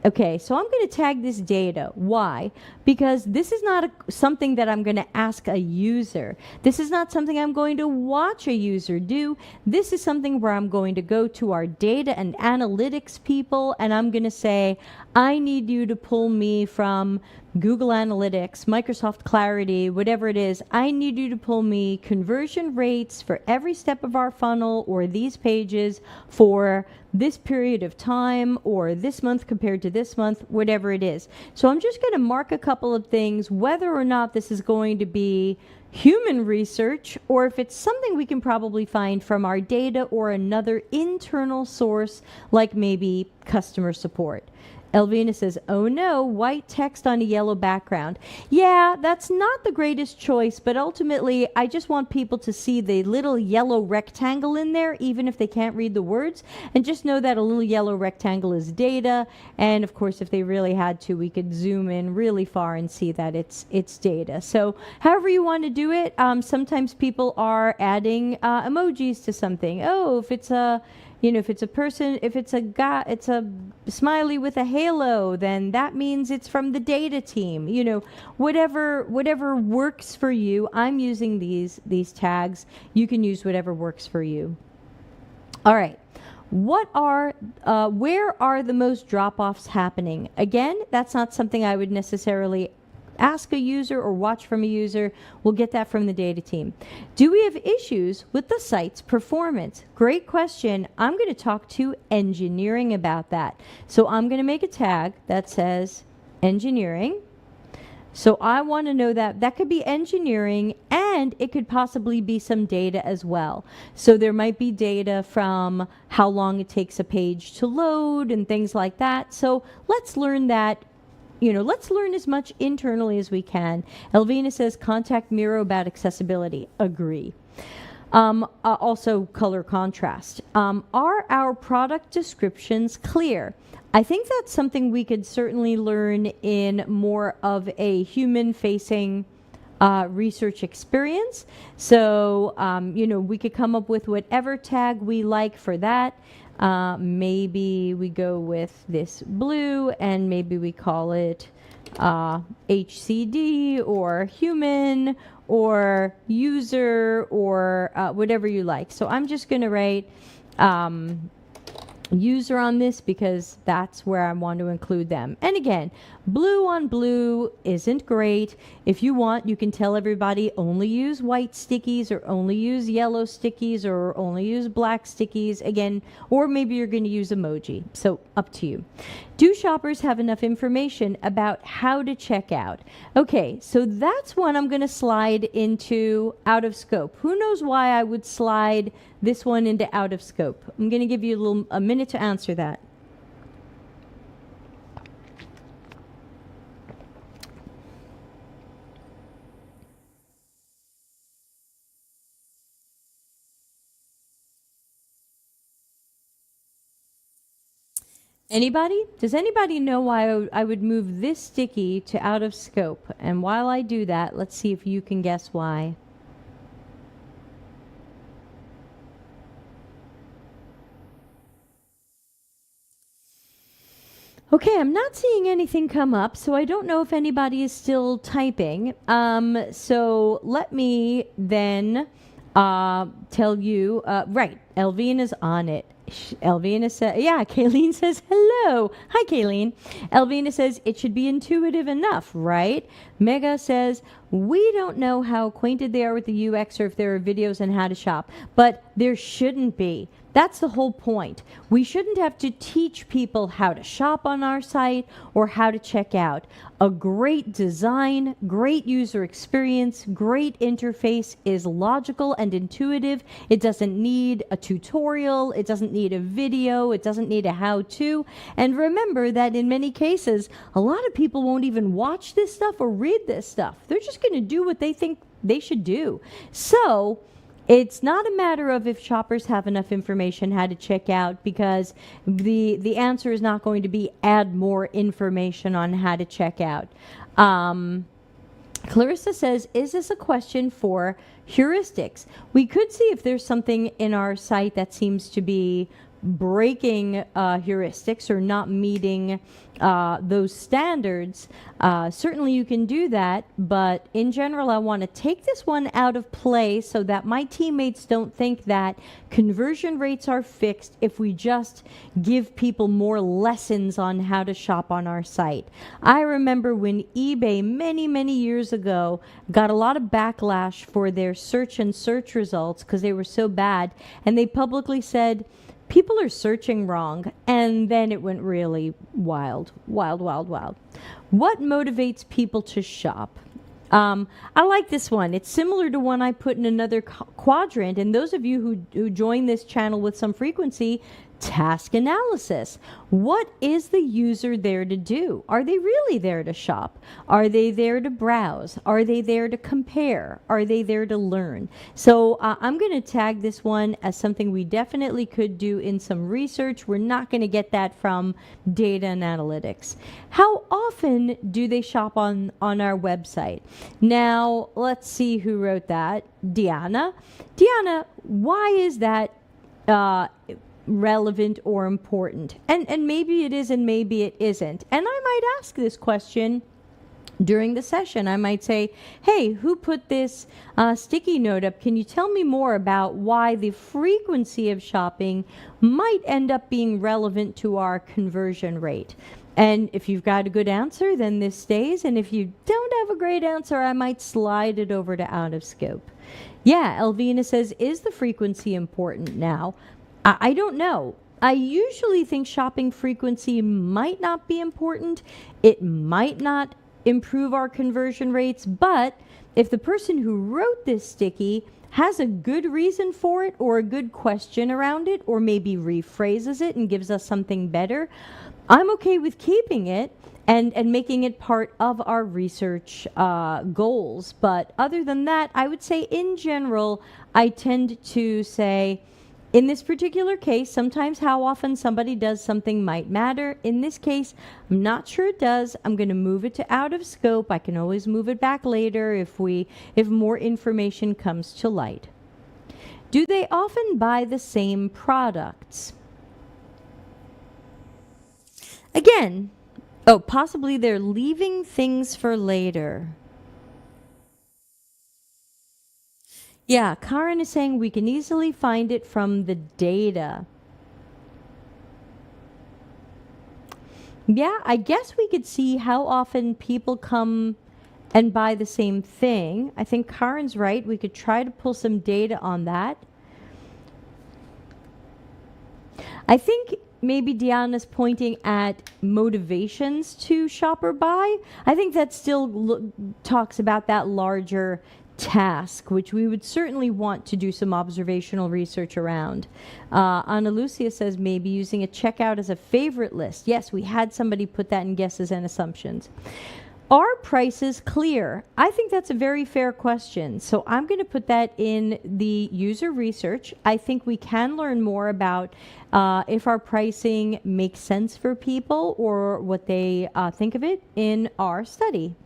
Okay, so I'm going to tag this data. Why? Because this is not something that I'm going to ask a user. This is not something I'm going to watch a user do. This is something where I'm going to go to our data and analytics people and I'm going to say, I need you to pull me from Google Analytics, Microsoft Clarity, whatever it is, I need you to pull me conversion rates for every step of our funnel or these pages for this period of time or this month compared to this month, whatever it is. So I'm just going to mark a couple of things, whether or not this is going to be human research or if it's something we can probably find from our data or another internal source like maybe customer support. Elvina says, oh no, white text on a yellow background. Yeah, that's not the greatest choice, but ultimately I just want people to see the little yellow rectangle in there, even if they can't read the words, and just know that a little yellow rectangle is data. And of course, if they really had to, we could zoom in really far and see that it's data. So however you want to do it, sometimes people are adding emojis to something. Oh, if it's a if it's a person, if it's a guy, it's a smiley with a halo, then that means it's from the data team. Whatever works for you. I'm using these tags. You can use whatever works for you. All right. Where are the most drop-offs happening? Again, that's not something I would necessarily ask a user or watch from a user. We'll get that from the data team. Do we have issues with the site's performance? Great question. I'm going to talk to engineering about that. So I'm going to make a tag that says engineering. So I want to know that could be engineering, and it could possibly be some data as well. So there might be data from how long it takes a page to load and things like that. So let's learn that. Let's learn as much internally as we can. Elvina says, contact Miro about accessibility. Agree. Also, color contrast. Are our product descriptions clear? I think that's something we could certainly learn in more of a human-facing research experience. So, we could come up with whatever tag we like for that. Maybe we go with this blue and maybe we call it HCD or human or user or whatever you like. So I'm just going to write user on this because that's where I want to include them. And again, blue on blue isn't great. If you want, you can tell everybody only use white stickies or only use yellow stickies or only use black stickies again, or maybe you're going to use emoji. So up to you. Do shoppers have enough information about how to check out? Okay, so that's one I'm going to slide into out of scope. Who knows why I would slide this one into out of scope? I'm going to give you a minute to answer that. Anybody? Does anybody know why I would move this sticky to out of scope? And while I do that, let's see if you can guess why. Okay, I'm not seeing anything come up, so I don't know if anybody is still typing. So let me then tell you, right, Elvina's on it. Elvina says, yeah, Kayleen says, hello. Hi, Kayleen. Elvina says, it should be intuitive enough, right? Mega says, we don't know how acquainted they are with the UX or if there are videos on how to shop, but there shouldn't be. That's the whole point. We shouldn't have to teach people how to shop on our site or how to check out. A great design, great user experience, great interface is logical and intuitive. It doesn't need a tutorial. It doesn't need a video. It doesn't need a how-to. And remember that in many cases, a lot of people won't even watch this stuff or read this stuff. They're just going to do what they think they should do. So it's not a matter of if shoppers have enough information how to check out, because the answer is not going to be add more information on how to check out. Clarissa says, is this a question for heuristics? We could see if there's something in our site that seems to be breaking heuristics or not meeting those standards, certainly you can do that. But in general, I want to take this one out of play so that my teammates don't think that conversion rates are fixed if we just give people more lessons on how to shop on our site. I remember when eBay many years ago got a lot of backlash for their search results because they were so bad, and they publicly said, people are searching wrong, and then it went really wild. What motivates people to shop? I like this one. It's similar to one I put in another quadrant, and those of you who join this channel with some frequency, task analysis. What is the user there to do? Are they really there to shop? Are they there to browse? Are they there to compare? Are they there to learn? So I'm going to tag this one as something we definitely could do in some research. We're not going to get that from data and analytics. How often do they shop on our website? Now, let's see who wrote that. Deanna. Deanna, why is that relevant or important? And maybe it is and maybe it isn't. And I might ask this question during the session. I might say, hey, who put this sticky note up? Can you tell me more about why the frequency of shopping might end up being relevant to our conversion rate? And if you've got a good answer, then this stays. And if you don't have a great answer, I might slide it over to out of scope. Yeah, Elvina says, is the frequency important now? I don't know. I usually think shopping frequency might not be important. It might not improve our conversion rates, but if the person who wrote this sticky has a good reason for it or a good question around it, or maybe rephrases it and gives us something better, I'm okay with keeping it and making it part of our research goals. But other than that, I would say in general, I tend to say, in this particular case, sometimes how often somebody does something might matter. In this case, I'm not sure it does. I'm going to move it to out of scope. I can always move it back later if more information comes to light. Do they often buy the same products? Again, possibly they're leaving things for later. Yeah, Karen is saying we can easily find it from the data. Yeah, I guess we could see how often people come and buy the same thing. I think Karen's right. We could try to pull some data on that. I think maybe Deanna's pointing at motivations to shop or buy. I think that still talks about that larger task, which we would certainly want to do some observational research around. Ana Lucia says maybe using a checkout as a favorite list. Yes, we had somebody put that in guesses and assumptions. Are prices clear? I think that's a very fair question. So I'm going to put that in the user research. I think we can learn more about if our pricing makes sense for people or what they think of it in our study.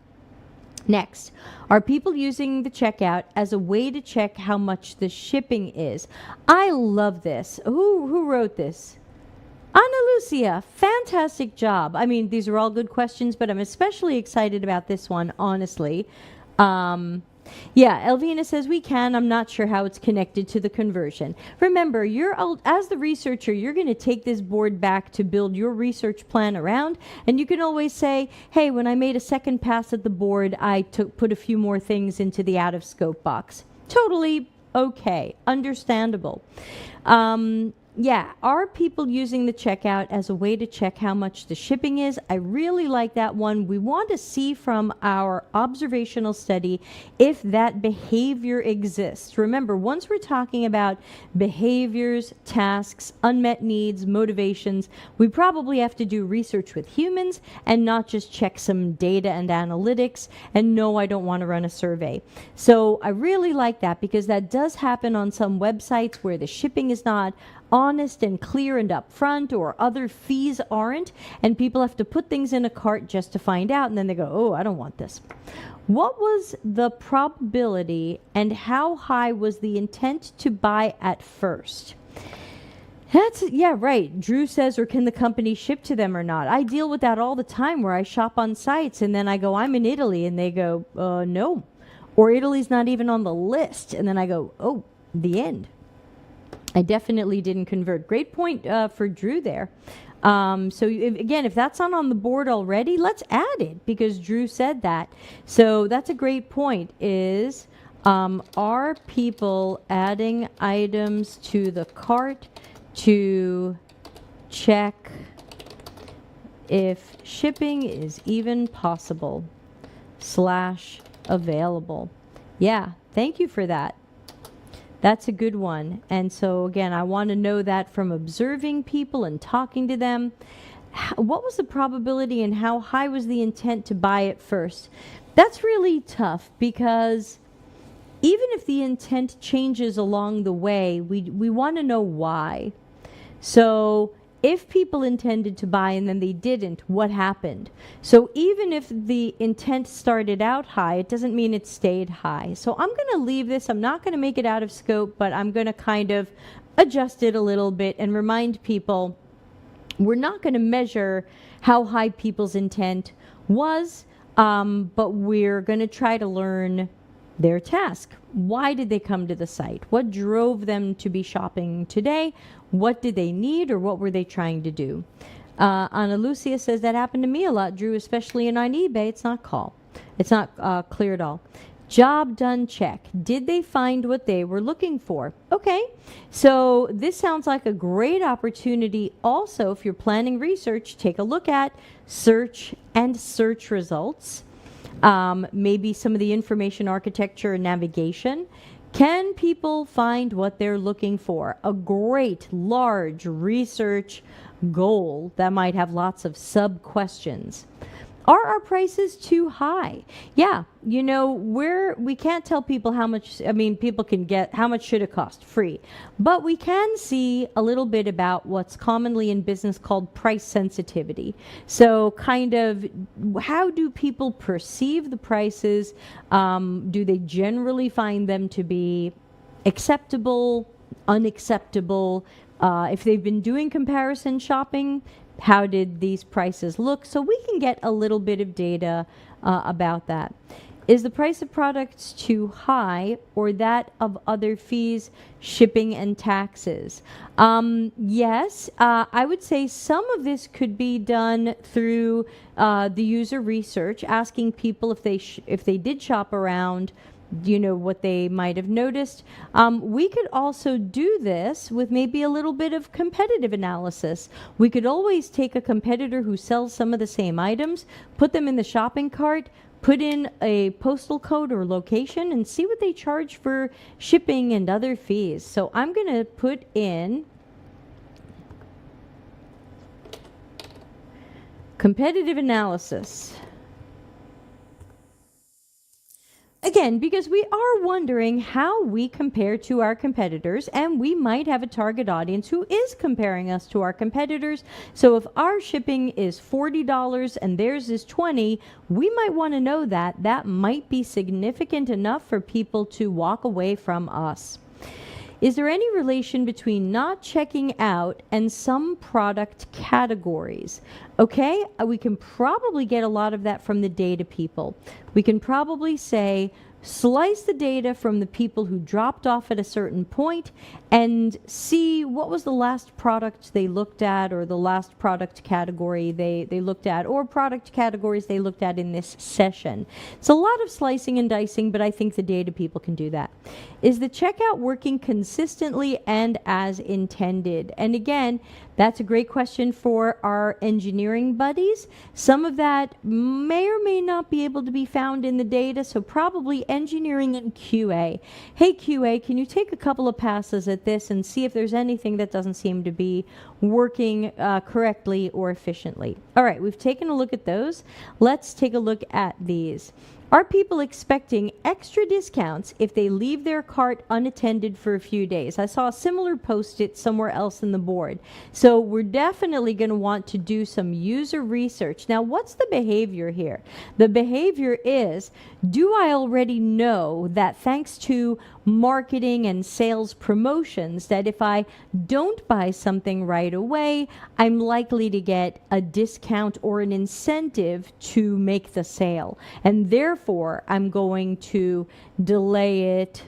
Next, are people using the checkout as a way to check how much the shipping is? I love this. Who wrote this? Ana Lucia, fantastic job. I mean, these are all good questions, but I'm especially excited about this one, honestly. Yeah, Elvina says we can. I'm not sure how it's connected to the conversion. Remember, as the researcher, you're going to take this board back to build your research plan around, and you can always say, hey, when I made a second pass at the board, I put a few more things into the out of scope box. Totally okay, understandable. Yeah, are people using the checkout as a way to check how much the shipping is? I really like that one. We want to see from our observational study if that behavior exists. Remember, once we're talking about behaviors, tasks, unmet needs, motivations, we probably have to do research with humans and not just check some data and analytics. And no, I don't want to run a survey. So I really like that because that does happen on some websites where the shipping is not honest and clear and upfront, or other fees aren't, and people have to put things in a cart just to find out, and then they go, oh, I don't want this. What was the probability and how high was the intent to buy at first? Yeah, right. Drew says, or can the company ship to them or not? I deal with that all the time where I shop on sites and then I go, I'm in Italy, and they go, no. Or Italy's not even on the list. And then I go, oh, the end. I definitely didn't convert. Great point for Drew there. Again, if that's not on the board already, let's add it because Drew said that. So that's a great point is, are people adding items to the cart to check if shipping is even possible / available? Yeah, thank you for that. That's a good one. And so again, I want to know that from observing people and talking to them. What was the probability and how high was the intent to buy it first? That's really tough because even if the intent changes along the way, we want to know why. So if people intended to buy and then they didn't, what happened? So even if the intent started out high, it doesn't mean it stayed high. So I'm going to leave this. I'm not going to make it out of scope, but I'm going to kind of adjust it a little bit and remind people we're not going to measure how high people's intent was, but we're going to try to learn their task. Why did they come to the site? What drove them to be shopping today? What did they need or what were they trying to do? Ana Lucia says that happened to me a lot, Drew, especially on eBay. It's not clear at all. Job done check. Did they find what they were looking for? Okay, so this sounds like a great opportunity. Also, if you're planning research, take a look at search and search results. Maybe some of the information architecture and navigation. Can people find what they're looking for? A great large research goal that might have lots of sub-questions. Are our prices too high? Yeah, we can't tell people how much, people can get, how much should it cost? Free. But we can see a little bit about what's commonly in business called price sensitivity. So kind of, how do people perceive the prices? Do they generally find them to be acceptable, unacceptable? If they've been doing comparison shopping, how did these prices look? So we can get a little bit of data about that. Is the price of products too high or that of other fees, shipping and taxes? Yes, I would say some of this could be done through the user research, asking people if they did shop around, what they might have noticed. We could also do this with maybe a little bit of competitive analysis. We could always take a competitor who sells some of the same items, put them in the shopping cart, put in a postal code or location, and see what they charge for shipping and other fees. So I'm going to put in competitive analysis. Again, because we are wondering how we compare to our competitors, and we might have a target audience who is comparing us to our competitors. So if our shipping is $40 and theirs is $20, we might want to know that. That might be significant enough for people to walk away from us. Is there any relation between not checking out and some product categories? Okay, we can probably get a lot of that from the data people. We can probably say, slice the data from the people who dropped off at a certain point and see what was the last product they looked at or the last product category they looked at or product categories they looked at in this session. It's a lot of slicing and dicing, but I think the data people can do that. Is the checkout working consistently and as intended? And again, that's a great question for our engineering buddies. Some of that may or may not be able to be found in the data, so probably engineering and QA. Hey QA, can you take a couple of passes at this and see if there's anything that doesn't seem to be working correctly or efficiently? All right, we've taken a look at those. Let's take a look at these. Are people expecting extra discounts if they leave their cart unattended for a few days? I saw a similar post-it somewhere else in the board. So we're definitely going to want to do some user research. Now, what's the behavior here? The behavior is, do I already know that thanks to marketing and sales promotions that if I don't buy something right away, I'm likely to get a discount or an incentive to make the sale. And therefore, I'm going to delay it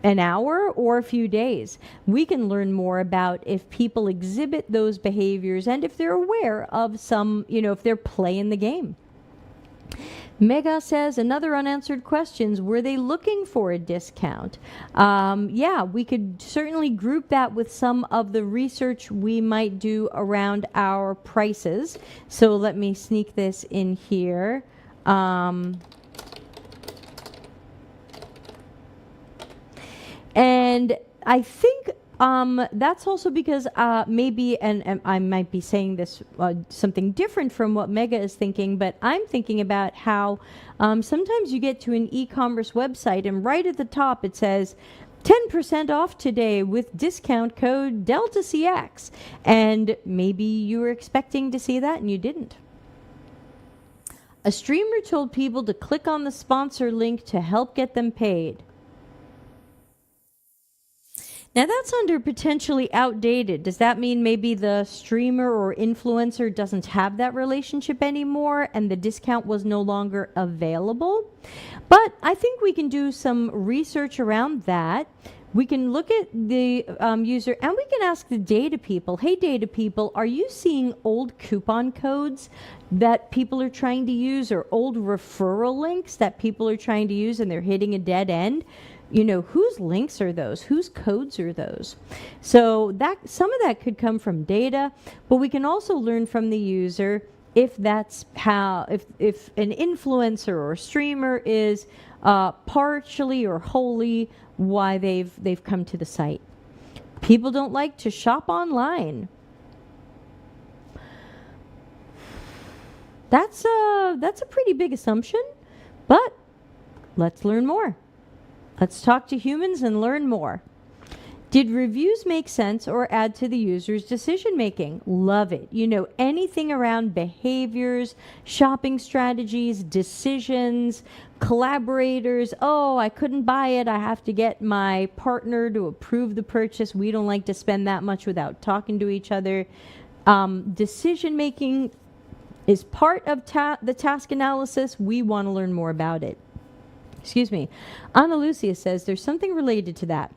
an hour or a few days. We can learn more about if people exhibit those behaviors and if they're aware of some, if they're playing the game. Mega says, another unanswered questions, were they looking for a discount? Yeah, we could certainly group that with some of the research we might do around our prices. So let me sneak this in here. And I think that's also because maybe, and I might be saying this something different from what Mega is thinking, but I'm thinking about how sometimes you get to an e-commerce website and right at the top it says 10% off today with discount code DeltaCX. And maybe you were expecting to see that and you didn't. A streamer told people to click on the sponsor link to help get them paid. Now that's under potentially outdated. Does that mean maybe the streamer or influencer doesn't have that relationship anymore and the discount was no longer available? But I think we can do some research around that. We can look at the user and we can ask the data people, hey data people, are you seeing old coupon codes that people are trying to use or old referral links that people are trying to use and they're hitting a dead end? Whose links are those? Whose codes are those? So that some of that could come from data, but we can also learn from the user if that's how, if an influencer or streamer is partially or wholly why they've come to the site. People don't like to shop online. That's a pretty big assumption, but let's learn more. Let's talk to humans and learn more. Did reviews make sense or add to the user's decision making? Love it. Anything around behaviors, shopping strategies, decisions, collaborators. Oh, I couldn't buy it. I have to get my partner to approve the purchase. We don't like to spend that much without talking to each other. Decision making is part of the task analysis. We want to learn more about it. Excuse me. Ana Lucia says there's something related to that.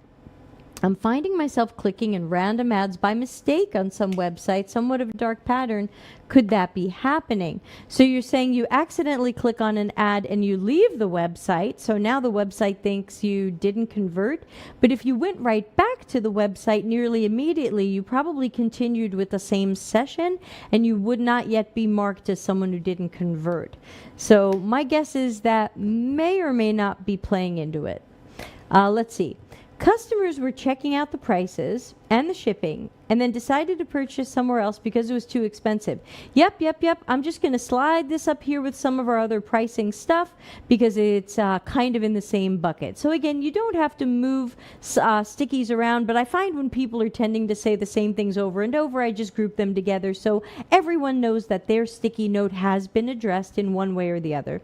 I'm finding myself clicking in random ads by mistake on some websites, somewhat of a dark pattern. Could that be happening? So you're saying you accidentally click on an ad and you leave the website, so now the website thinks you didn't convert. But if you went right back to the website nearly immediately, you probably continued with the same session and you would not yet be marked as someone who didn't convert. So my guess is that may or may not be playing into it. Let's see. Customers were checking out the prices and the shipping and then decided to purchase somewhere else because it was too expensive. Yep. I'm just going to slide this up here with some of our other pricing stuff because it's kind of in the same bucket. So again, you don't have to move stickies around, but I find when people are tending to say the same things over and over, I just group them together so everyone knows that their sticky note has been addressed in one way or the other.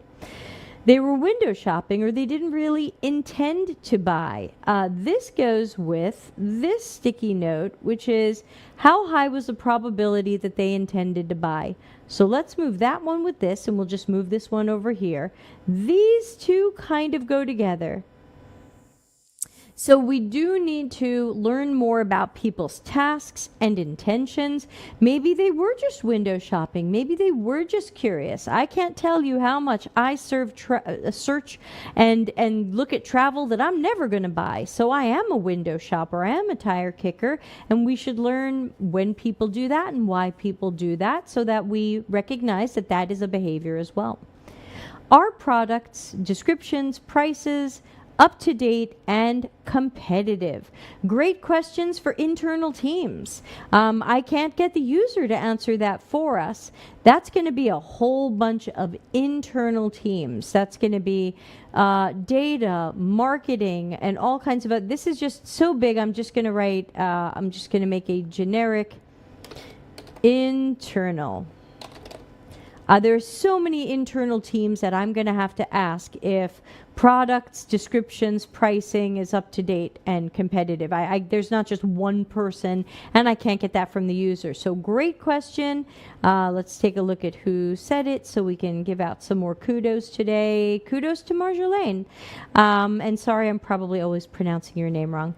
They were window shopping or they didn't really intend to buy. This goes with this sticky note, which is how high was the probability that they intended to buy. So let's move that one with this and we'll just move this one over here. These two kind of go together. So we do need to learn more about people's tasks and intentions. Maybe they were just window shopping. Maybe they were just curious. I can't tell you how much I search and look at travel that I'm never going to buy. So I am a window shopper. I am a tire kicker. And we should learn when people do that and why people do that so that we recognize that that is a behavior as well. Are products, descriptions, prices, up to date and competitive? Great questions for internal teams. I can't get the user to answer that for us. That's going to be a whole bunch of internal teams. That's going to be data, marketing, and all kinds of. This is just so big. I'm just going to write. I'm just going to make a generic internal. There are so many internal teams that I'm going to have to ask if products, descriptions, pricing is up to date and competitive. There's not just one person, and I can't get that from the user. So great question. Let's take a look at who said it so we can give out some more kudos today. Kudos to Marjolaine. And sorry, I'm probably always pronouncing your name wrong.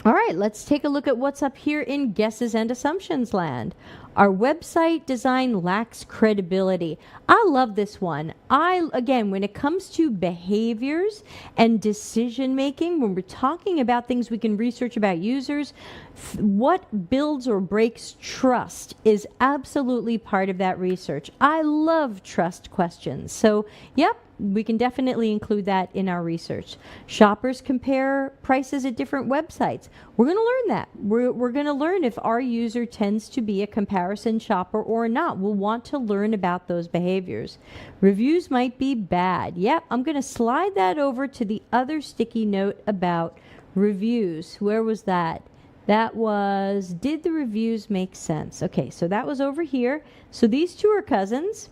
All right, let's take a look at what's up here in Guesses and Assumptions land. Our website design lacks credibility. I love this one. Again, when it comes to behaviors and decision making, when we're talking about things we can research about users, what builds or breaks trust is absolutely part of that research. I love trust questions. So, yep, we can definitely include that in our research. Shoppers compare prices at different websites. We're going to learn that. We're going to learn if our user tends to be a comparison shopper or not. We'll want to learn about those behaviors. Reviews might be bad. Yep, I'm going to slide that over to the other sticky note about reviews. Where was that? That was, did the reviews make sense? Okay, so that was over here. So these two are cousins.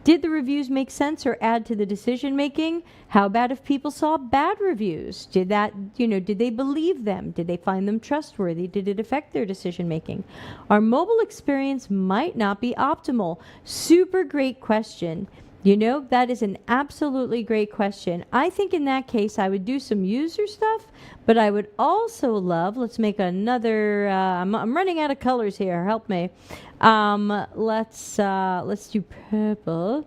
Did the reviews make sense or add to the decision making? How about if people saw bad reviews? Did they believe them? Did they find them trustworthy? Did it affect their decision making? Our mobile experience might not be optimal. Super great question. That is an absolutely great question. I think in that case, I would do some user stuff, but I would also love, let's make another, I'm running out of colors here, help me. Let's do purple.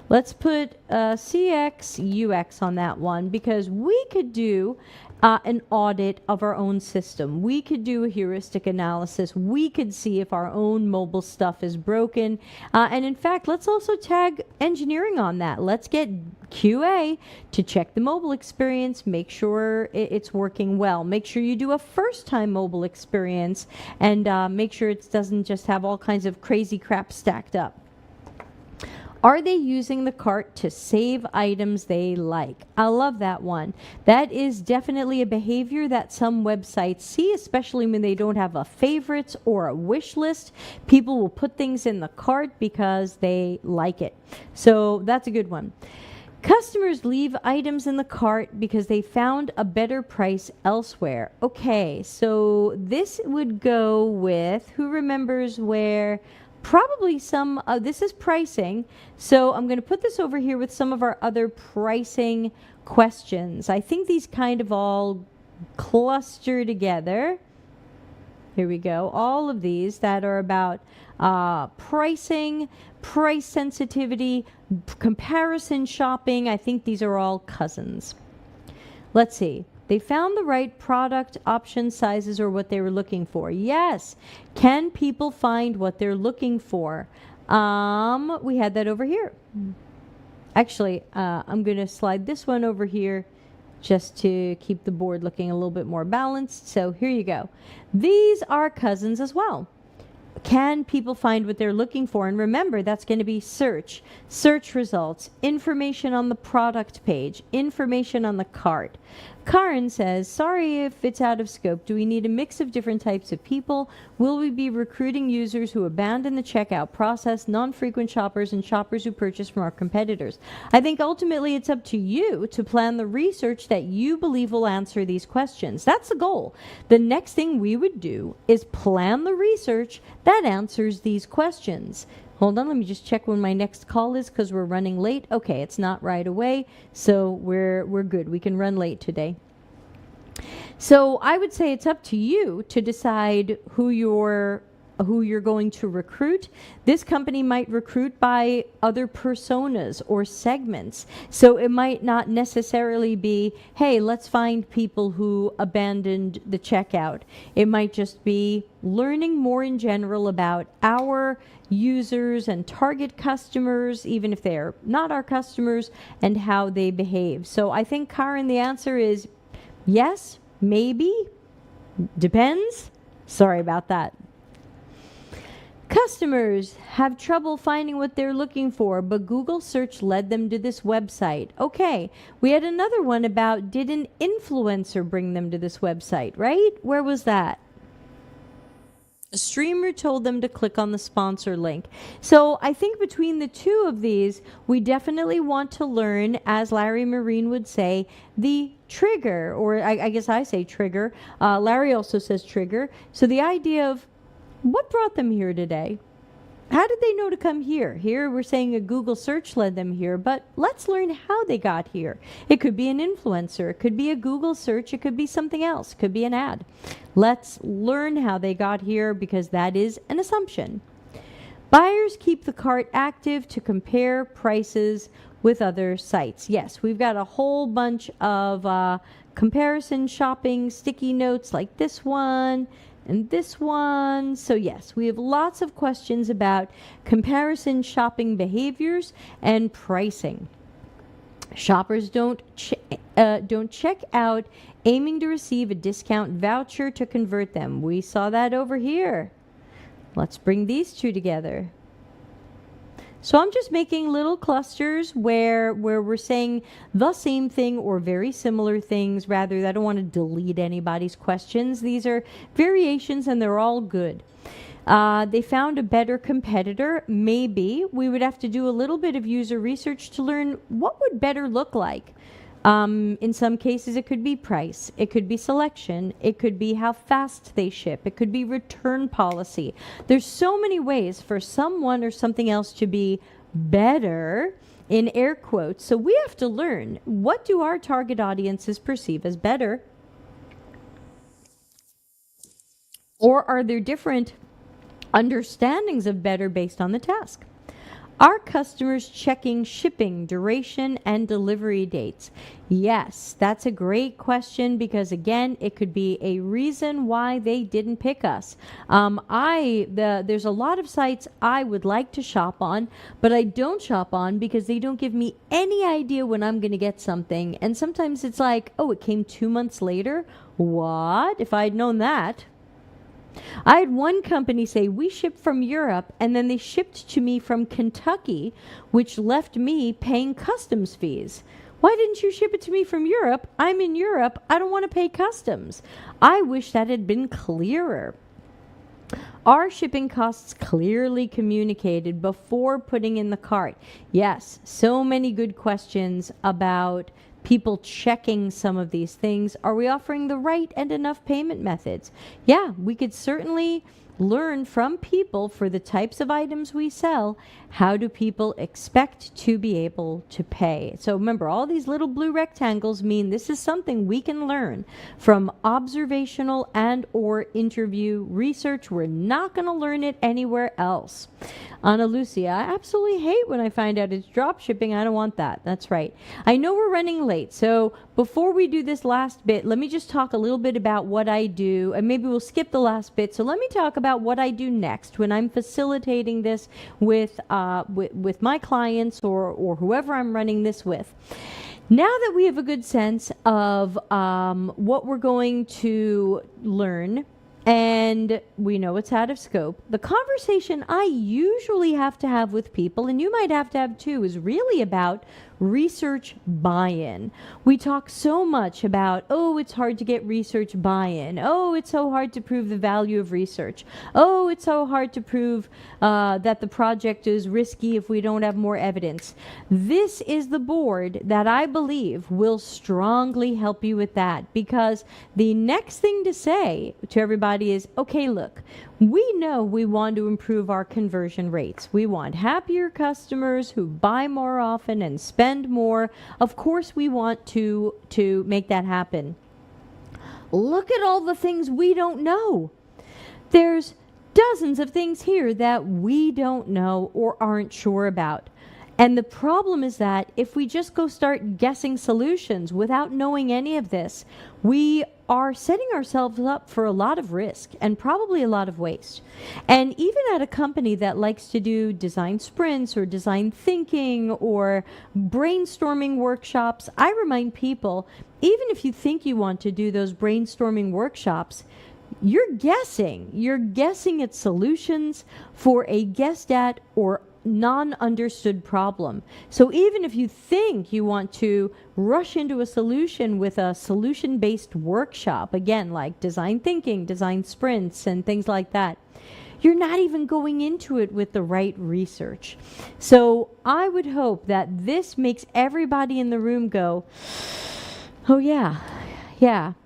Let's put CX UX on that one because we could do an audit of our own system. We could do a heuristic analysis. We could see if our own mobile stuff is broken. And in fact, let's also tag engineering on that. Let's get QA to check the mobile experience, make sure it's working well. Make sure you do a first-time mobile experience and make sure it doesn't just have all kinds of crazy crap stacked up. Are they using the cart to save items they like? I love that one. That is definitely a behavior that some websites see, especially when they don't have a favorites or a wish list. People will put things in the cart because they like it. So that's a good one. Customers leave items in the cart because they found a better price elsewhere. Okay, so this would go with, who remembers where? Probably some, this is pricing, so I'm going to put this over here with some of our other pricing questions. I think these kind of all cluster together. Here we go. All of these that are about pricing, price sensitivity, comparison shopping. I think these are all cousins. Let's see. They found the right product, option, sizes, or what they were looking for. Yes. Can people find what they're looking for? We had that over here. Actually, I'm going to slide this one over here just to keep the board looking a little bit more balanced. So here you go. These are cousins as well. Can people find what they're looking for? And remember, that's going to be search results, information on the product page, information on the cart. Karen says, sorry if it's out of scope. Do we need a mix of different types of people? Will we be recruiting users who abandon the checkout process, non-frequent shoppers, and shoppers who purchase from our competitors? I think ultimately it's up to you to plan the research that you believe will answer these questions. That's the goal. The next thing we would do is plan the research that answers these questions. Hold on, let me just check when my next call is because we're running late. Okay, it's not right away, so we're good. We can run late today. So I would say it's up to you to decide who you're going to recruit. This company might recruit by other personas or segments. So it might not necessarily be, hey, let's find people who abandoned the checkout. It might just be learning more in general about our users and target customers, even if they're not our customers, and how they behave. So I think, Karen, the answer is yes, maybe, depends. Sorry about that. Customers have trouble finding what they're looking for, but Google search led them to this website. Okay, we had another one about, did an influencer bring them to this website, right? Where was that? A streamer told them to click on the sponsor link. So I think between the two of these, we definitely want to learn, as Larry Marine would say, the trigger, or I guess I say trigger. Larry also says trigger. So the idea of what brought them here today? How did they know to come here? Here we're saying a Google search led them here, but let's learn how they got here. It could be an influencer, it could be a Google search, it could be something else, it could be an ad. Let's learn how they got here because that is an assumption. Buyers keep the cart active to compare prices with other sites. Yes, we've got a whole bunch of comparison shopping sticky notes like this one and this one. So yes, we have lots of questions about comparison shopping behaviors and pricing. Shoppers don't check out aiming to receive a discount voucher to convert them. We saw that over here. Let's bring these two together. So I'm just making little clusters where we're saying the same thing or very similar things. Rather, I don't want to delete anybody's questions. These are variations and they're all good. They found a better competitor. Maybe we would have to do a little bit of user research to learn what would better look like. In some cases, it could be price. It could be selection. It could be how fast they ship. It could be return policy. There's so many ways for someone or something else to be better, in air quotes. So we have to learn, what do our target audiences perceive as better? Or are there different understandings of better based on the task? Are customers checking shipping, duration, and delivery dates? Yes, that's a great question because, again, it could be a reason why they didn't pick us. There's a lot of sites I would like to shop on, but I don't shop on because they don't give me any idea when I'm going to get something. And sometimes it's like, oh, it came 2 months later? What? If I'd known that. I had one company say, we ship from Europe, and then they shipped to me from Kentucky, which left me paying customs fees. Why didn't you ship it to me from Europe? I'm in Europe. I don't want to pay customs. I wish that had been clearer. Are shipping costs clearly communicated before putting in the cart? Yes, so many good questions about people checking some of these things. Are we offering the right and enough payment methods? Yeah, we could certainly learn from people for the types of items we sell. How do people expect to be able to pay? So remember, all these little blue rectangles mean this is something we can learn from observational and or interview research. We're not going to learn it anywhere else. Ana Lucia, I absolutely hate when I find out it's drop shipping. I don't want that. That's right. I know we're running late, so before we do this last bit, let me just talk a little bit about what I do, and maybe we'll skip the last bit. So let me talk about what I do next when I'm facilitating this with my clients or whoever I'm running this with. Now that we have a good sense of what we're going to learn, and we know it's out of scope, the conversation I usually have to have with people, and you might have to have too, is really about research buy-in. We talk so much about, oh, it's hard to get research buy-in. Oh, it's so hard to prove the value of research. Oh, it's so hard to prove that the project is risky if we don't have more evidence. This is the board that I believe will strongly help you with that, because the next thing to say to everybody is, okay, look, we know we want to improve our conversion rates. We want happier customers who buy more often and spend more. Of course, we want to make that happen. Look at all the things we don't know. There's dozens of things here that we don't know or aren't sure about. And the problem is that if we just go start guessing solutions without knowing any of this, we are setting ourselves up for a lot of risk and probably a lot of waste. And even at a company that likes to do design sprints or design thinking or brainstorming workshops, I remind people, even if you think you want to do those brainstorming workshops, you're guessing at solutions for a guessed at or non-understood problem. So even if you think you want to rush into a solution with a solution-based workshop, again, like design thinking, design sprints, and things like that, you're not even going into it with the right research. So I would hope that this makes everybody in the room go, oh yeah,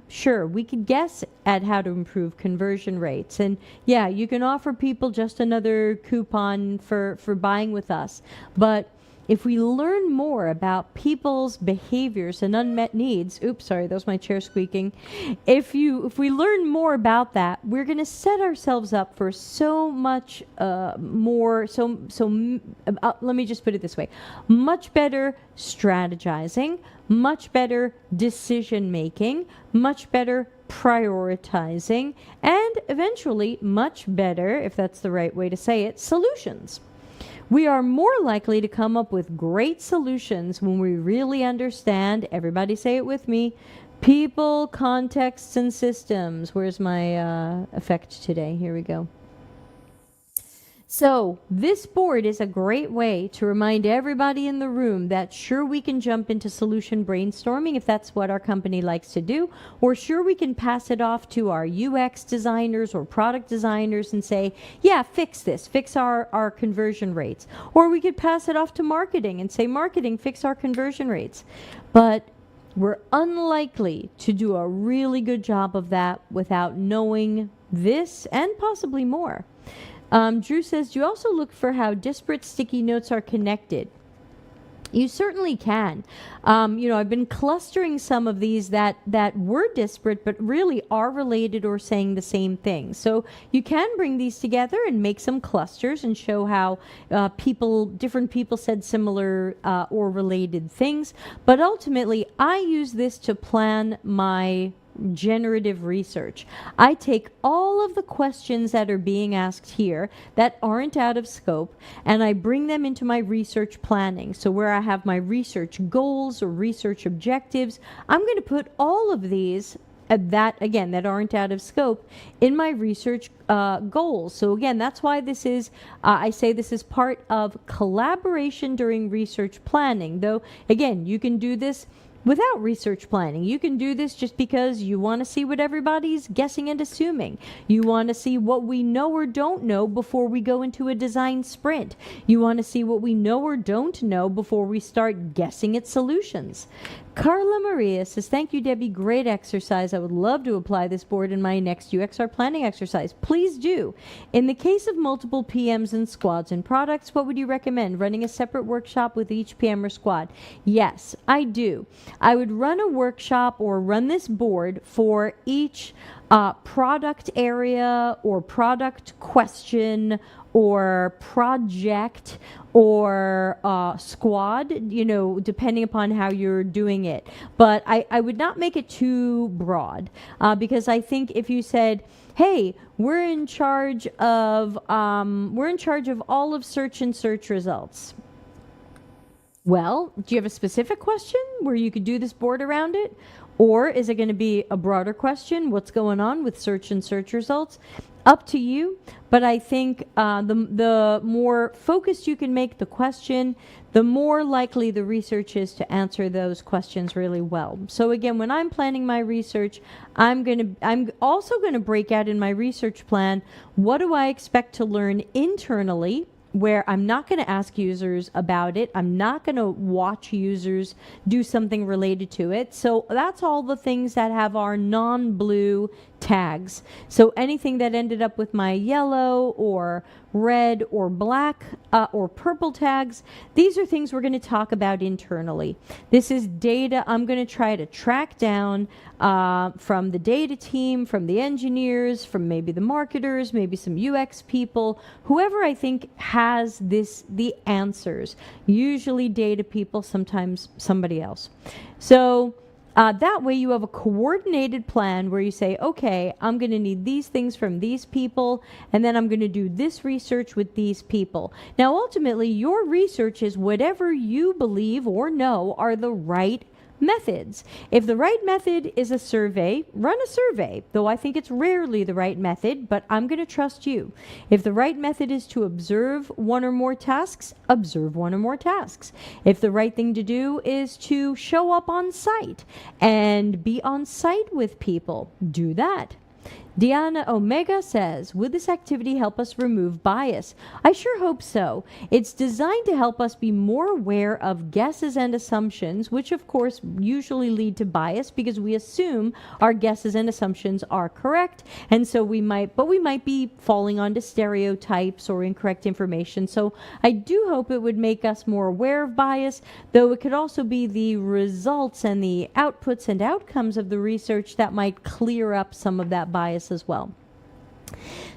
sure, we could guess at how to improve conversion rates. And yeah, you can offer people just another coupon for buying with us. But if we learn more about people's behaviors and unmet needs, oops, sorry, that was my chair squeaking. If we learn more about that, we're going to set ourselves up for so much more. Let me just put it this way: much better strategizing, much better decision making, much better prioritizing, and eventually much better, if that's the right way to say it, solutions. We are more likely to come up with great solutions when we really understand, everybody say it with me, people, contexts, and systems. Where's my effect today? Here we go. So this board is a great way to remind everybody in the room that sure, we can jump into solution brainstorming if that's what our company likes to do, or sure, we can pass it off to our UX designers or product designers and say, yeah, fix this, fix our conversion rates. Or we could pass it off to marketing and say, marketing, fix our conversion rates. But we're unlikely to do a really good job of that without knowing this and possibly more. Drew says, do you also look for how disparate sticky notes are connected? You certainly can. I've been clustering some of these that were disparate but really are related or saying the same thing. So you can bring these together and make some clusters and show how different people said similar or related things. But ultimately, I use this to plan my generative research. I take all of the questions that are being asked here that aren't out of scope, and I bring them into my research planning. So where I have my research goals or research objectives, I'm going to put all of these that aren't out of scope in my research goals. So again, that's why this is, I say this is part of collaboration during research planning. Though, again, you can do this without research planning. You can do this just because you want to see what everybody's guessing and assuming. You want to see what we know or don't know before we go into a design sprint. You want to see what we know or don't know before we start guessing at solutions. Carla Maria says, thank you, Debbie. Great exercise. I would love to apply this board in my next UXR planning exercise. Please do. In the case of multiple PMs and squads and products, what would you recommend? Running a separate workshop with each PM or squad? Yes, I do. I would run a workshop or run this board for each product area or product question or project or squad, depending upon how you're doing it. But I would not make it too broad because I think if you said, hey, we're in charge of all of search and search results. Well, do you have a specific question where you could do this board around it? Or is it going to be a broader question? What's going on with search and search results? Up to you. But I think the more focused you can make the question, the more likely the research is to answer those questions really well. So again, when I'm planning my research, I'm also going to break out in my research plan, what do I expect to learn internally, where I'm not going to ask users about it. I'm not going to watch users do something related to it. So that's all the things that have our non-blue tags. So anything that ended up with my yellow or red or black or purple tags, these are things we're going to talk about internally. This is data I'm going to try to track down from the data team, from the engineers, from maybe the marketers, maybe some UX people, whoever I think has the answers. Usually data people, sometimes somebody else. So that way you have a coordinated plan where you say, okay, I'm going to need these things from these people, and then I'm going to do this research with these people. Now, ultimately, your research is whatever you believe or know are the right methods. If the right method is a survey, run a survey, though I think it's rarely the right method, but I'm going to trust you. If the right method is to observe one or more tasks, observe one or more tasks. If the right thing to do is to show up on site and be on site with people, do that. Diana Omega says, would this activity help us remove bias? I sure hope so. It's designed to help us be more aware of guesses and assumptions, which of course usually lead to bias because we assume our guesses and assumptions are correct. And so we might be falling onto stereotypes or incorrect information. So I do hope it would make us more aware of bias, though it could also be the results and the outputs and outcomes of the research that might clear up some of that bias as well.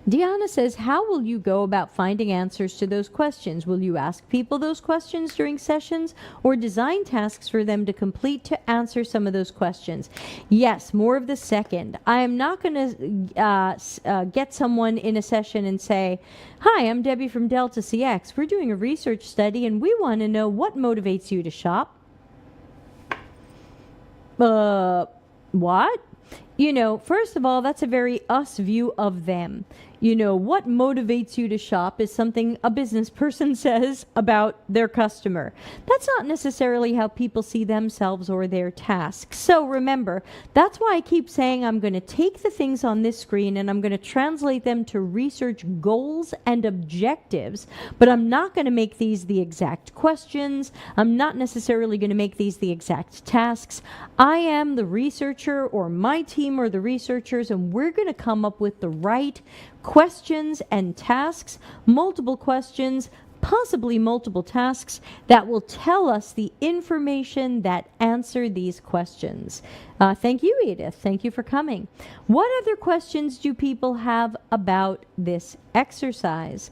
Deanna says, how will you go about finding answers to those questions? Will you ask people those questions during sessions or design tasks for them to complete to answer some of those questions? Yes, more of the second. I am not going to get someone in a session and say, hi, I'm Debbie from Delta CX. We're doing a research study and we want to know what motivates you to shop. What? You know, first of all, that's a very us view of them. You know, what motivates you to shop is something a business person says about their customer. That's not necessarily how people see themselves or their tasks. So remember, that's why I keep saying I'm going to take the things on this screen and I'm going to translate them to research goals and objectives, but I'm not going to make these the exact questions. I'm not necessarily going to make these the exact tasks. I am the researcher, or my team are the researchers, and we're going to come up with the right questions and tasks, multiple questions, possibly multiple tasks that will tell us the information that answer these questions. Thank you, Edith. Thank you for coming. What other questions do people have about this exercise?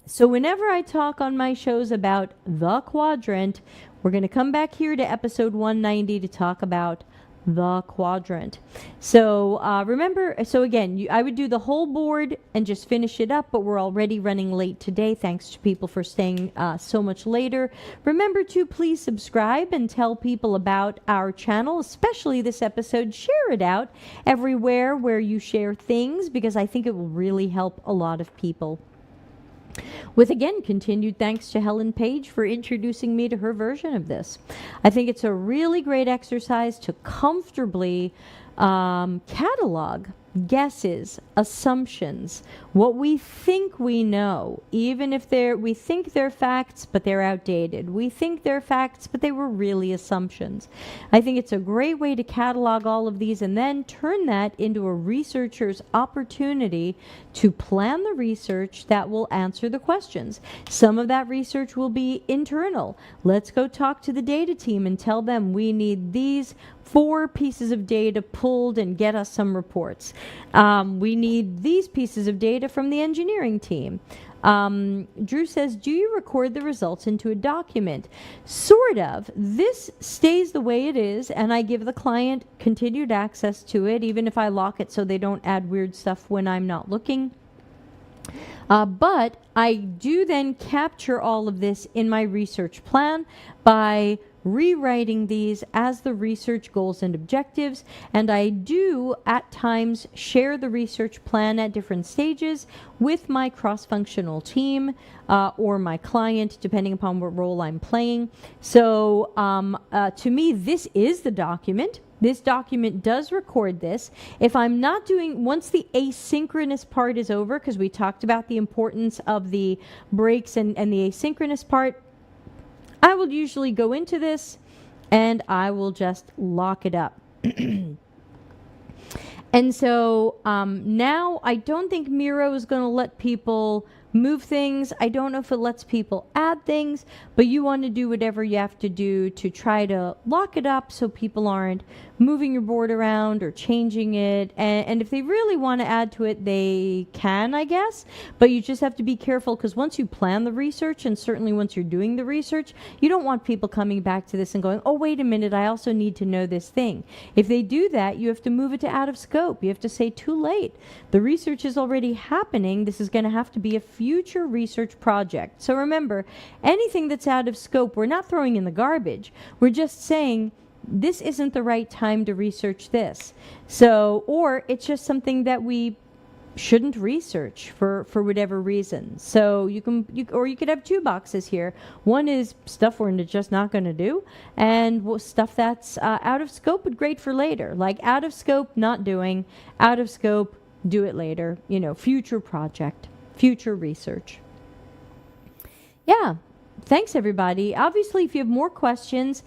So whenever I talk on my shows about the quadrant, we're going to come back here to episode 190 to talk about the quadrant. So remember, so again, I would do the whole board and just finish it up, but we're already running late today. Thanks to people for staying so much later. Remember to please subscribe and tell people about our channel, especially this episode. Share it out everywhere where you share things, because I think it will really help a lot of people. With again continued thanks to Helen Page for introducing me to her version of this. I think it's a really great exercise to comfortably catalog guesses, assumptions, what we think we know, even if we think they're facts, but they're outdated. We think they're facts, but they were really assumptions. I think it's a great way to catalog all of these and then turn that into a researcher's opportunity to plan the research that will answer the questions. Some of that research will be internal. Let's go talk to the data team and tell them we need these 4 pieces of data pulled and get us some reports. We need these pieces of data from the engineering team. Drew says, do you record the results into a document? Sort of. This stays the way it is, and I give the client continued access to it, even if I lock it so they don't add weird stuff when I'm not looking. But I do then capture all of this in my research plan by rewriting these as the research goals and objectives, and I do at times share the research plan at different stages with my cross-functional team or my client, depending upon what role I'm playing. So to me, this is the document. This document does record this. If I'm not doing, once the asynchronous part is over, because we talked about the importance of the breaks and the asynchronous part, I will usually go into this and I will just lock it up. And so now I don't think Miro is going to let people move things. I don't know if it lets people add things, but you want to do whatever you have to do to try to lock it up so people aren't moving your board around or changing it. And if they really want to add to it, they can, I guess. But you just have to be careful, because once you plan the research, and certainly once you're doing the research, you don't want people coming back to this and going, oh, wait a minute, I also need to know this thing. If they do that, you have to move it to out of scope. You have to say, too late. The research is already happening. This is going to have to be a few future research project. So remember, anything that's out of scope, we're not throwing in the garbage. We're just saying, this isn't the right time to research this. So, or it's just something that we shouldn't research for whatever reason. So you could have two boxes here. One is stuff we're just not going to do, and stuff that's out of scope but great for later. Like out of scope, not doing. Out of scope, do it later. Future project, future research. Yeah. Thanks, everybody. Obviously, if you have more questions,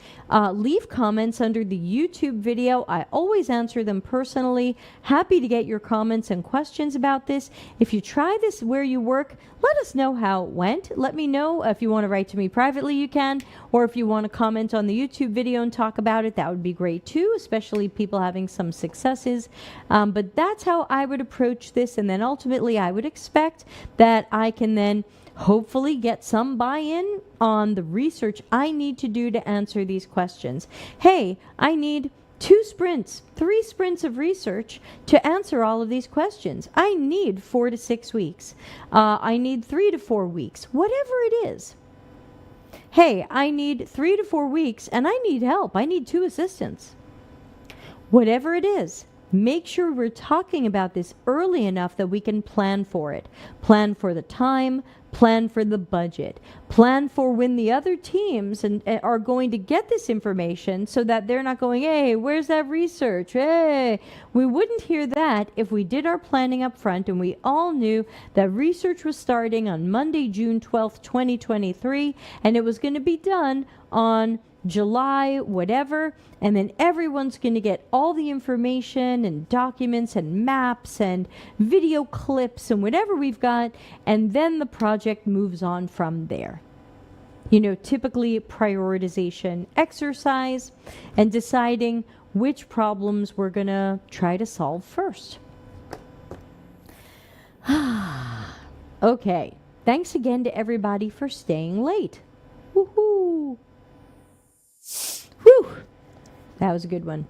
leave comments under the YouTube video. I always answer them personally. Happy to get your comments and questions about this. If you try this where you work, let us know how it went. Let me know if you want to write to me privately, you can. Or if you want to comment on the YouTube video and talk about it, that would be great too, especially people having some successes. But that's how I would approach this. And then ultimately, I would expect that I can then hopefully get some buy-in on the research I need to do to answer these questions. Hey, I need 2 sprints, 3 sprints of research to answer all of these questions. I need 4 to 6 weeks. I need 3 to 4 weeks, whatever it is. Hey, I need 3 to 4 weeks and I need help. I need 2 assistants. Whatever it is. Make sure we're talking about this early enough that we can plan for it. Plan for the time, plan for the budget, plan for when the other teams are going to get this information so that they're not going, hey, where's that research? Hey, we wouldn't hear that if we did our planning up front and we all knew that research was starting on Monday, June 12th, 2023, and it was going to be done on July, whatever, and then everyone's going to get all the information and documents and maps and video clips and whatever we've got, and then the project moves on from there. Typically prioritization exercise and deciding which problems we're going to try to solve first. Okay, thanks again to everybody for staying late. Woohoo! Whew, that was a good one.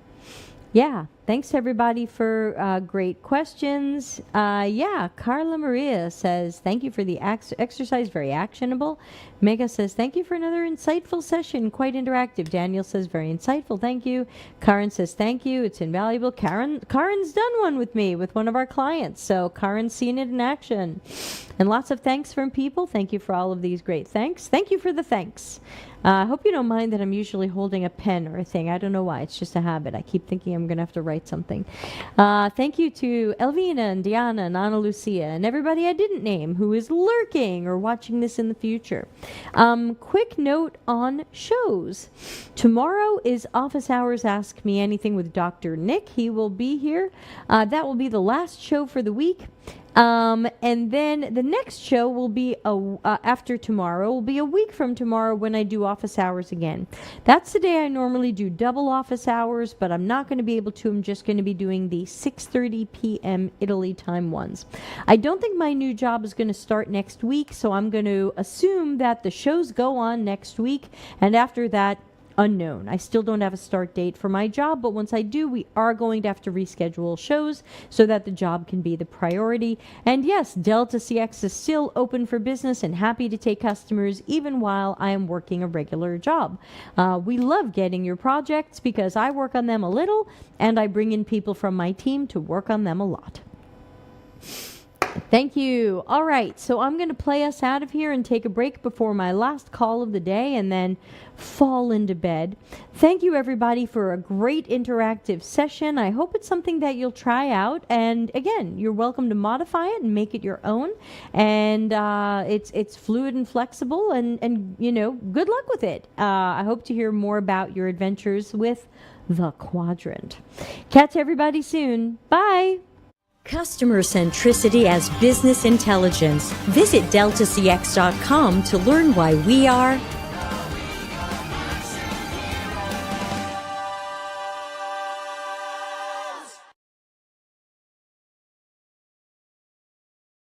Yeah, thanks everybody for great questions. Yeah, Carla Maria says, thank you for the exercise, very actionable. Mega says, thank you for another insightful session, quite interactive. Daniel says, very insightful, thank you. Karen says, thank you, it's invaluable. Karen's done one with me, with one of our clients, so Karen's seen it in action. And lots of thanks from people. Thank you for all of these great thanks. Thank you for the thanks. I hope you don't mind that I'm usually holding a pen or a thing. I don't know why. It's just a habit. I keep thinking I'm going to have to write something. Thank you to Elvina and Diana and Ana Lucia and everybody I didn't name who is lurking or watching this in the future. Quick note on shows. Tomorrow is Office Hours Ask Me Anything with Dr. Nick. He will be here. That will be the last show for the week. And then the next show will be after tomorrow, will be a week from tomorrow when I do office hours again. That's the day I normally do double office hours, but I'm not going to be able to. I'm just going to be doing the 6:30 p.m. Italy time ones. I don't think my new job is going to start next week, so I'm going to assume that the shows go on next week, and after that, unknown. I still don't have a start date for my job, but once I do, we are going to have to reschedule shows so that the job can be the priority. And yes, Delta CX is still open for business and happy to take customers even while I am working a regular job. We love getting your projects because I work on them a little and I bring in people from my team to work on them a lot. Thank you. All right, so I'm going to play us out of here and take a break before my last call of the day and then fall into bed. Thank you, everybody, for a great interactive session. I hope it's something that you'll try out. And again, you're welcome to modify it and make it your own. And it's fluid and flexible. And you know, good luck with it. I hope to hear more about your adventures with the Quadrant. Catch everybody soon. Bye. Customer centricity as business intelligence. Visit deltacx.com to learn why we are